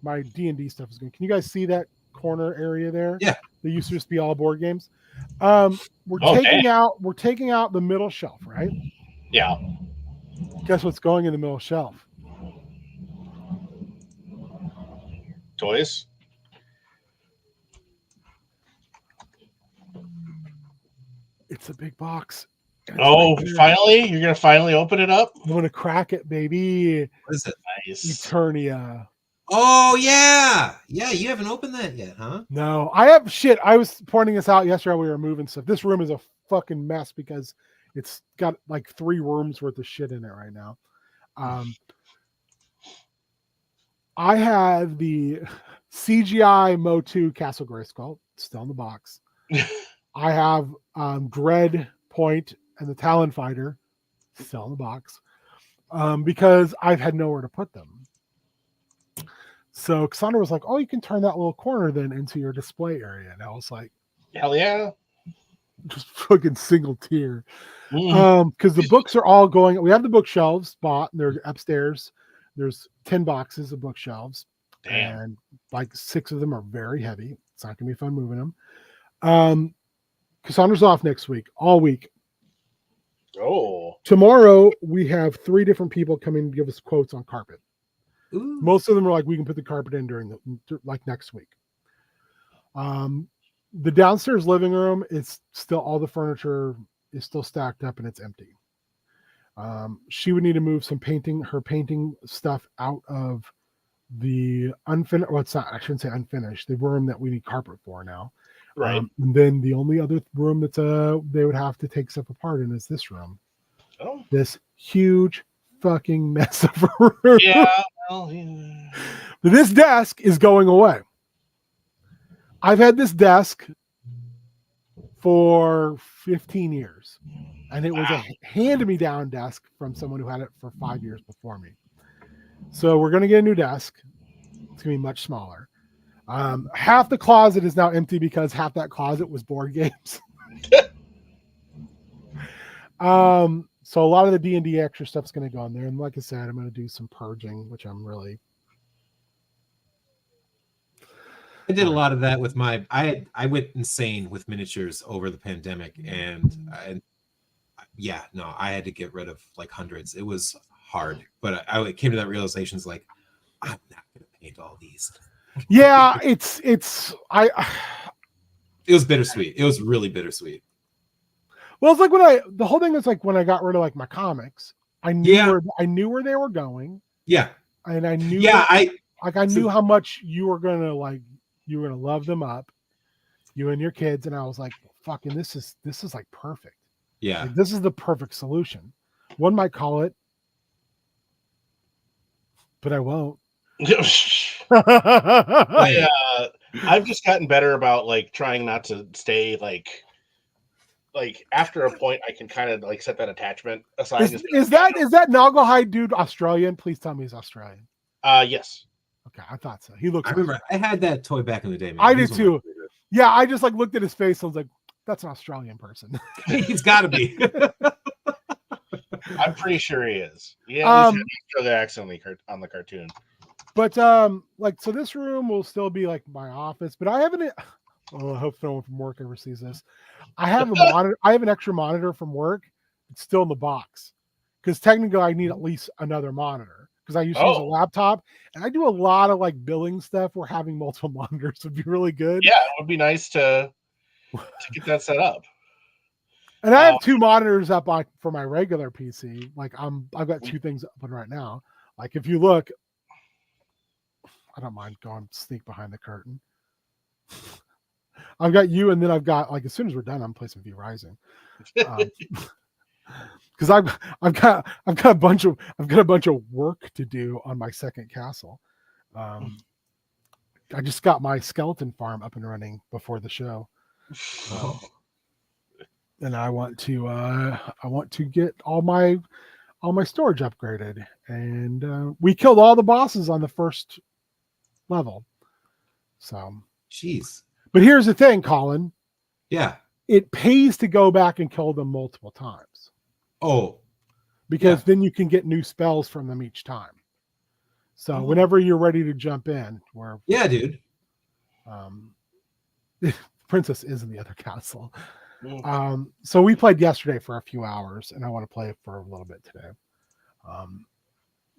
S1: my D&D stuff is going. Can you guys see that corner area there?
S3: Yeah.
S1: They used to just be all board games. We're taking out the middle shelf, right?
S2: Yeah.
S1: Guess what's going in the middle shelf?
S2: Toys.
S1: It's a big box. and it's
S2: Oh,
S1: right there.
S2: finally! You're gonna finally open it up.
S1: I'm gonna crack it, baby.
S3: What is it?
S2: Nice.
S1: Eternia.
S3: Oh yeah, yeah. You haven't opened that yet, huh?
S1: No, I have shit. I was pointing this out yesterday. We were moving stuff. This room is a fucking mess because it's got like 3 rooms worth of shit in it right now. I have the CGI Motu Castle Grayskull still in the box. I have Dread Point and the Talon Fighter still in the box because I've had nowhere to put them. So Cassandra was like, "Oh, you can turn that little corner then into your display area," and I was like,
S2: Hell yeah!
S1: just fucking single tear.
S2: Mm.
S1: Because the books are all going. We have the bookshelves bought, and they're upstairs. There's 10 boxes of bookshelves.
S2: Damn.
S1: And like 6 of them are very heavy. It's not gonna be fun moving them. Cassandra's off next week, all week.
S2: Oh,
S1: Tomorrow we have 3 different people coming to give us quotes on carpet.
S3: Ooh.
S1: Most of them are like, we can put the carpet in during the like next week. The downstairs living room is still, all the furniture is still stacked up and it's empty. She would need to move her painting stuff out of the unfinished. Well, it's not, I shouldn't say unfinished, the room that we need carpet for now.
S2: right.
S1: And then the only other room that's they would have to take stuff apart in is this room.
S2: Oh,
S1: This huge fucking mess of a room.
S2: yeah. Well, yeah.
S1: But this desk is going away. I've had this desk for 15 years, and it was a hand-me-down desk from someone who had it for 5 years before me. So we're going to get a new desk. It's going to be much smaller. Half the closet is now empty because half that closet was board games. So a lot of the D&D extra stuff is going to go in there. And like I said, I'm going to do some purging, which I'm really...
S3: I did a lot of that with my. I went insane with miniatures over the pandemic, and yeah, no, I had to get rid of like hundreds. It was hard, but I came to that realization: is like, I'm not going to paint all these.
S1: Yeah, it
S3: was bittersweet. It was really bittersweet.
S1: Well, it's like the whole thing is like when I got rid of like my comics, I knew where they were going.
S3: Yeah,
S1: and I knew.
S3: Yeah,
S1: I knew how much you were gonna love them up, you and your kids, and I was like, fucking, this is like perfect.
S3: Yeah,
S1: like, this is the perfect solution. One might call it, but I won't.
S2: I've just gotten better about like trying not to stay like after a point I can kind of like set that attachment aside.
S1: Is that Nagelhide dude Australian? Please tell me he's Australian.
S2: Yes.
S1: Okay, I thought so. He looks.
S3: I remember I had that toy back in the day. Man.
S1: I did too. Yeah, I just like looked at his face and was like, "That's an Australian person."
S3: He's got to be.
S2: I'm pretty sure he is. Yeah, he's had the accent on the cartoon.
S1: But like, so this room will still be like my office, but I haven't. Oh, I hope no one from work ever sees this. I have a monitor. I have an extra monitor from work. It's still in the box because technically I need at least another monitor because I used to use a laptop and I do a lot of like billing stuff where having multiple monitors would be really good.
S2: Yeah, it would be nice to get that set up.
S1: And I have 2 monitors up for my regular PC. Like I've got 2 things open right now. Like if you look, I don't mind going sneak behind the curtain. I've got you, and then I've got like as soon as we're done, I'm playing some V Rising. Because I've got a bunch of work to do on my second castle. I just got my skeleton farm up and running before the show. And I want to get all my storage upgraded. And we killed all the bosses on the first level. So
S3: jeez.
S1: But here's the thing, Colin.
S3: Yeah.
S1: It pays to go back and kill them multiple times.
S3: Oh.
S1: Because then you can get new spells from them each time. So whenever you're ready to jump in,
S3: yeah, dude.
S1: Princess is in the other castle. So we played yesterday for a few hours, and I want to play for a little bit today.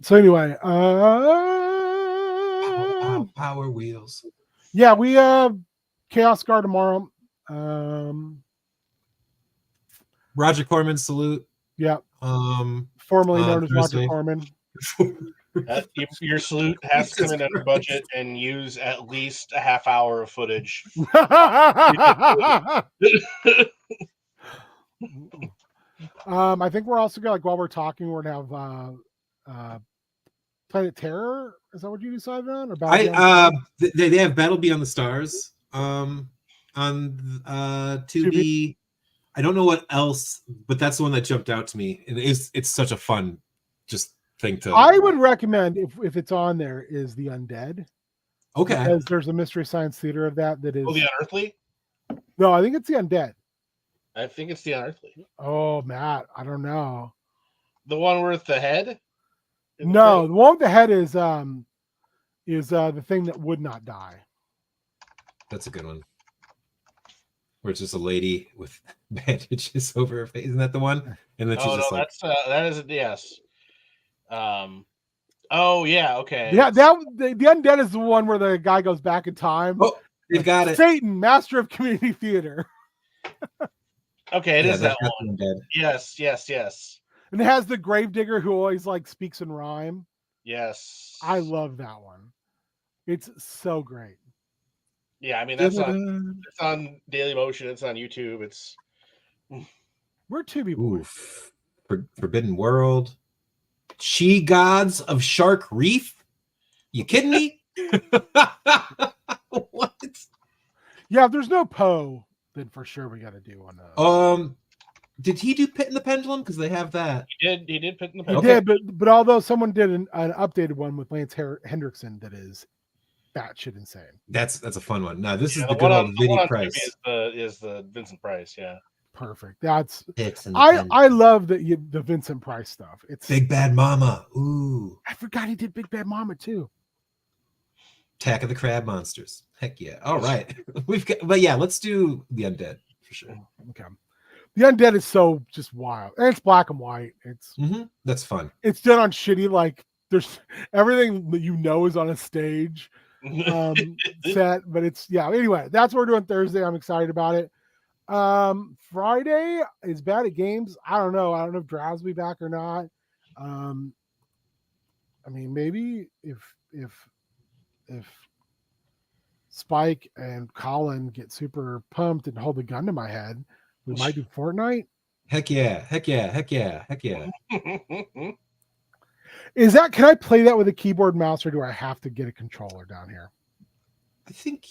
S1: So anyway,
S3: Power wheels.
S1: yeah, we Chaos Guard tomorrow.
S3: Roger Corman salute.
S1: Yeah. Formerly known as Roger
S3: Thursday.
S1: Corman.
S2: Your salute has to come in under budget and use at least a half hour of footage.
S1: I think we're also gonna, like, while we're talking, we're gonna have Planet Terror. Is that what you decided on? Or
S3: they have Battle Beyond the Stars on Tubi. I don't know what else, but that's the one that jumped out to me. And it's such a fun just thing to.
S1: I would recommend, if it's on there, is The Undead.
S3: Okay.
S1: Because there's a Mystery Science Theater of that is.
S2: Oh, The Unearthly?
S1: No, I think it's The Undead.
S2: I think it's The Unearthly.
S1: Oh, Matt, I don't know.
S2: The one with the head?
S1: No, the one with the head is the thing that would not die.
S3: That's a good one. Where it's just a lady with bandages over her face. Isn't that the one? And then she's just like,
S2: that is yes. Oh yeah, okay.
S1: Yeah, the Undead is the one where the guy goes back in time.
S3: Oh, you've got it.
S1: Satan, master of community theater.
S2: Okay, it is that one.
S3: Undead.
S2: Yes.
S1: And it has the gravedigger who always like speaks in rhyme.
S2: Yes.
S1: I love that one. It's so great.
S2: Yeah, I mean it's on Daily Motion, it's on YouTube, it's
S1: we're Tubi boys.
S3: Forbidden World. She Gods of Shark Reef? You kidding me? What?
S1: Yeah, if there's no Poe, then for sure we got to do one.
S3: Did he do Pit in the Pendulum? Because they have that.
S2: He did Pit in the Pendulum.
S1: He did, but although someone did an updated one with Lance Hendrickson that is batshit insane.
S3: That's a fun one. Now this is the good old Vinny Price.
S2: Is the Vincent Price? Yeah,
S1: perfect. I love the Vincent Price stuff. It's
S3: Big Bad Mama. Ooh,
S1: I forgot he did Big Bad Mama too.
S3: Attack of the Crab Monsters. Heck yeah! All right, but yeah, let's do the Undead for sure.
S1: Okay, the Undead is so just wild, and it's black and white. It's
S3: that's fun.
S1: It's done on shitty, like there's everything that is on a stage set, but it's anyway, that's what we're doing Thursday. I'm excited about it. Friday is Bad at Games. I don't know if Drav's will be back or not. I mean, maybe if Spike and Colin get super pumped and hold a gun to my head, we might do Fortnite.
S3: Heck yeah.
S1: Can I play that with a keyboard and mouse, or do I have to get a controller down here?
S3: I think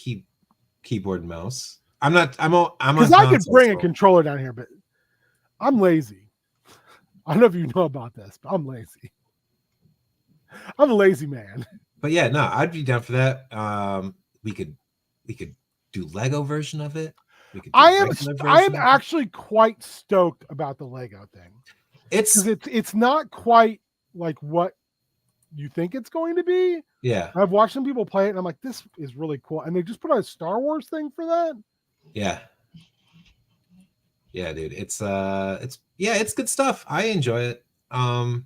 S3: keyboard and mouse. Because
S1: I could bring a controller down here, but I'm lazy. I don't know if you know about this, but I'm lazy. I'm a lazy man.
S3: But yeah, no, I'd be down for that. We could do Lego version of it.
S1: I am actually quite stoked about the Lego thing. It's not quite like what you think it's going to be.
S3: Yeah.
S1: I've watched some people play it and I'm like, this is really cool. And they just put out a Star Wars thing for that.
S3: Yeah. Yeah, dude. It's good stuff. I enjoy it. I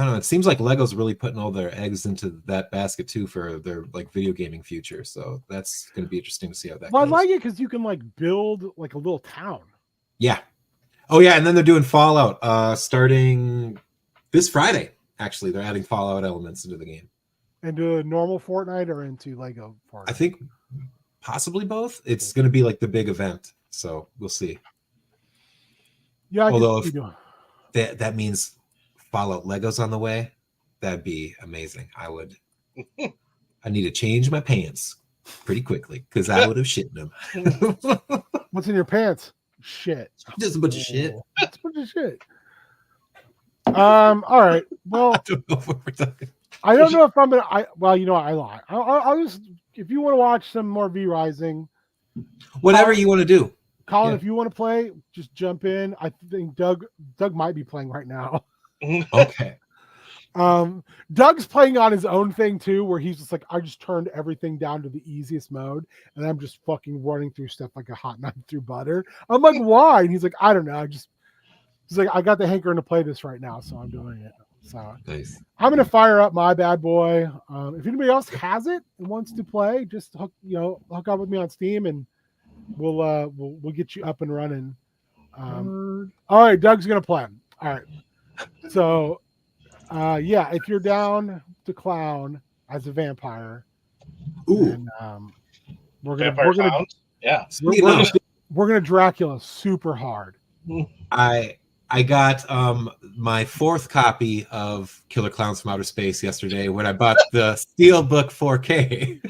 S3: don't know. It seems like Lego's really putting all their eggs into that basket too for their like video gaming future. So that's going to be interesting to see how that goes.
S1: I like it because you can like build like a little town.
S3: Yeah. Oh yeah, and then they're doing Fallout starting this Friday. Actually, they're adding Fallout elements into the game.
S1: Into a normal Fortnite or into Lego Fortnite?
S3: I think possibly both. It's going to be like the big event, so we'll see.
S1: Yeah.
S3: Although if that means Fallout Legos on the way, that'd be amazing. I need to change my pants pretty quickly because I would have shit in them.
S1: What's in your pants? Shit.
S3: Just a bunch of shit.
S1: It's a bunch of shit. All right. Well,
S3: I don't know what we're talking.
S1: I don't know if I'm gonna. I lie. I'll just, if you want to watch some more V Rising,
S3: whatever you want to do,
S1: Colin. If you want to play, just jump in. I think Doug might be playing right now.
S3: Okay.
S1: Doug's playing on his own thing too, where he's just like, I just turned everything down to the easiest mode, and I'm just fucking running through stuff like a hot knife through butter. I'm like, why? And he's like, I don't know. He's like, I got the hankering to play this right now, so I'm doing it. So
S3: Nice.
S1: I'm gonna fire up my bad boy. If anybody else has it and wants to play, just hook up with me on Steam, and we'll get you up and running. All right, Doug's gonna play. All right. So yeah, if you're down to clown as a vampire,
S3: Ooh.
S1: then, we're
S2: Vampire
S1: gonna
S2: Clowns? Yeah.
S1: we're gonna Dracula super hard.
S3: I got my 4th copy of Killer Clowns from Outer Space yesterday when I bought the Steelbook 4K.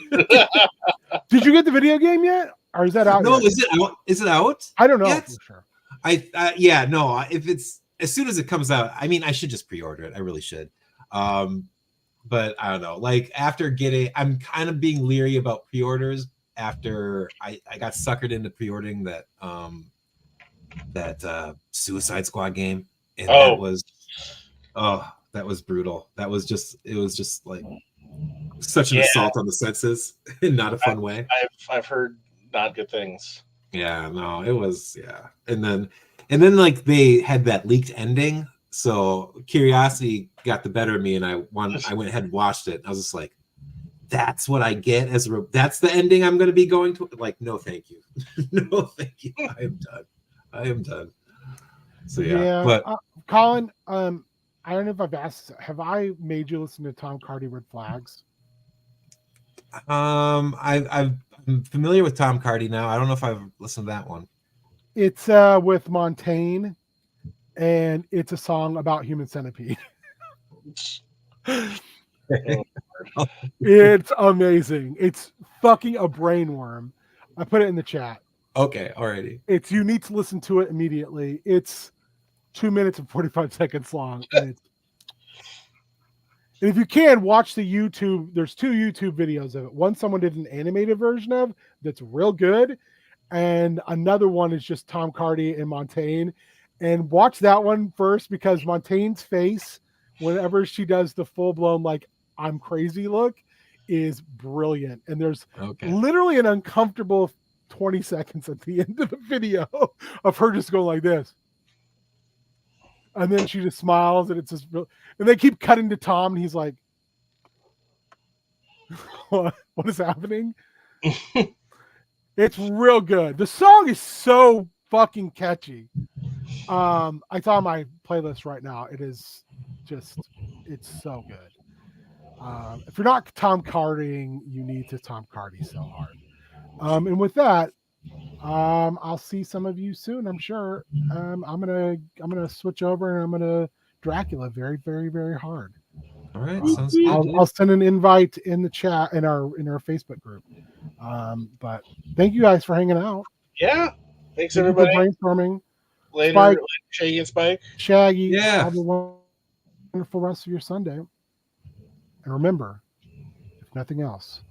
S1: Did you get the video game yet, or is that out?
S3: No,
S1: yet?
S3: is it out? Is it out?
S1: I don't know
S3: yet?
S1: for sure.
S3: Yeah, no. If it's as soon as it comes out, I mean, I should just pre-order it. I really should. But I don't know. Like after I'm kind of being leery about pre-orders after I got suckered into pre-ordering that Suicide Squad game, and that was brutal. It was just like such an assault on the senses in not a fun way.
S2: I've heard not good things.
S3: Yeah, no, it was, yeah. And then like they had that leaked ending, so curiosity got the better of me, and I went ahead and watched it. I was just like, that's what I get that's the ending I'm going to be going to. Like, no, thank you. No, thank you. I am done. So yeah. But
S1: Colin, I don't know if I've asked. Have I made you listen to Tom Cardy Red Flags?
S3: I'm familiar with Tom Cardy now. I don't know if I've listened to that one.
S1: It's with Montaigne, and it's a song about Human Centipede. It's amazing. It's fucking a brainworm. I put it in the chat.
S3: Okay, alrighty.
S1: You need to listen to it immediately. It's 2 minutes and 45 seconds long. And if you can, watch the YouTube. There's 2 YouTube videos of it. One someone did an animated version of that's real good, and another one is just Tom Cardy and Montaigne. And watch that one first, because Montaigne's face whenever she does the full-blown like I'm crazy look is brilliant. And there's literally an uncomfortable 20 seconds at the end of the video of her just going like this. And then she just smiles, and it's just real. And they keep cutting to Tom, and he's like, what is happening? It's real good. The song is so fucking catchy. I saw my playlist right now. It is just, it's so good. If you're not Tom Cardying, you need to Tom Cardy so hard. And with that, I'll see some of you soon, I'm sure. I'm gonna switch over, and I'm gonna Dracula very, very, very hard.
S3: All right, sounds good.
S1: I'll send an invite in the chat in our Facebook group. But thank you guys for hanging out.
S2: Yeah, thanks everybody.
S1: Brainstorming.
S2: Later,
S1: Spike,
S2: Shaggy and Spike.
S1: Shaggy.
S3: Yeah.
S1: Have a wonderful rest of your Sunday. And remember, if nothing else,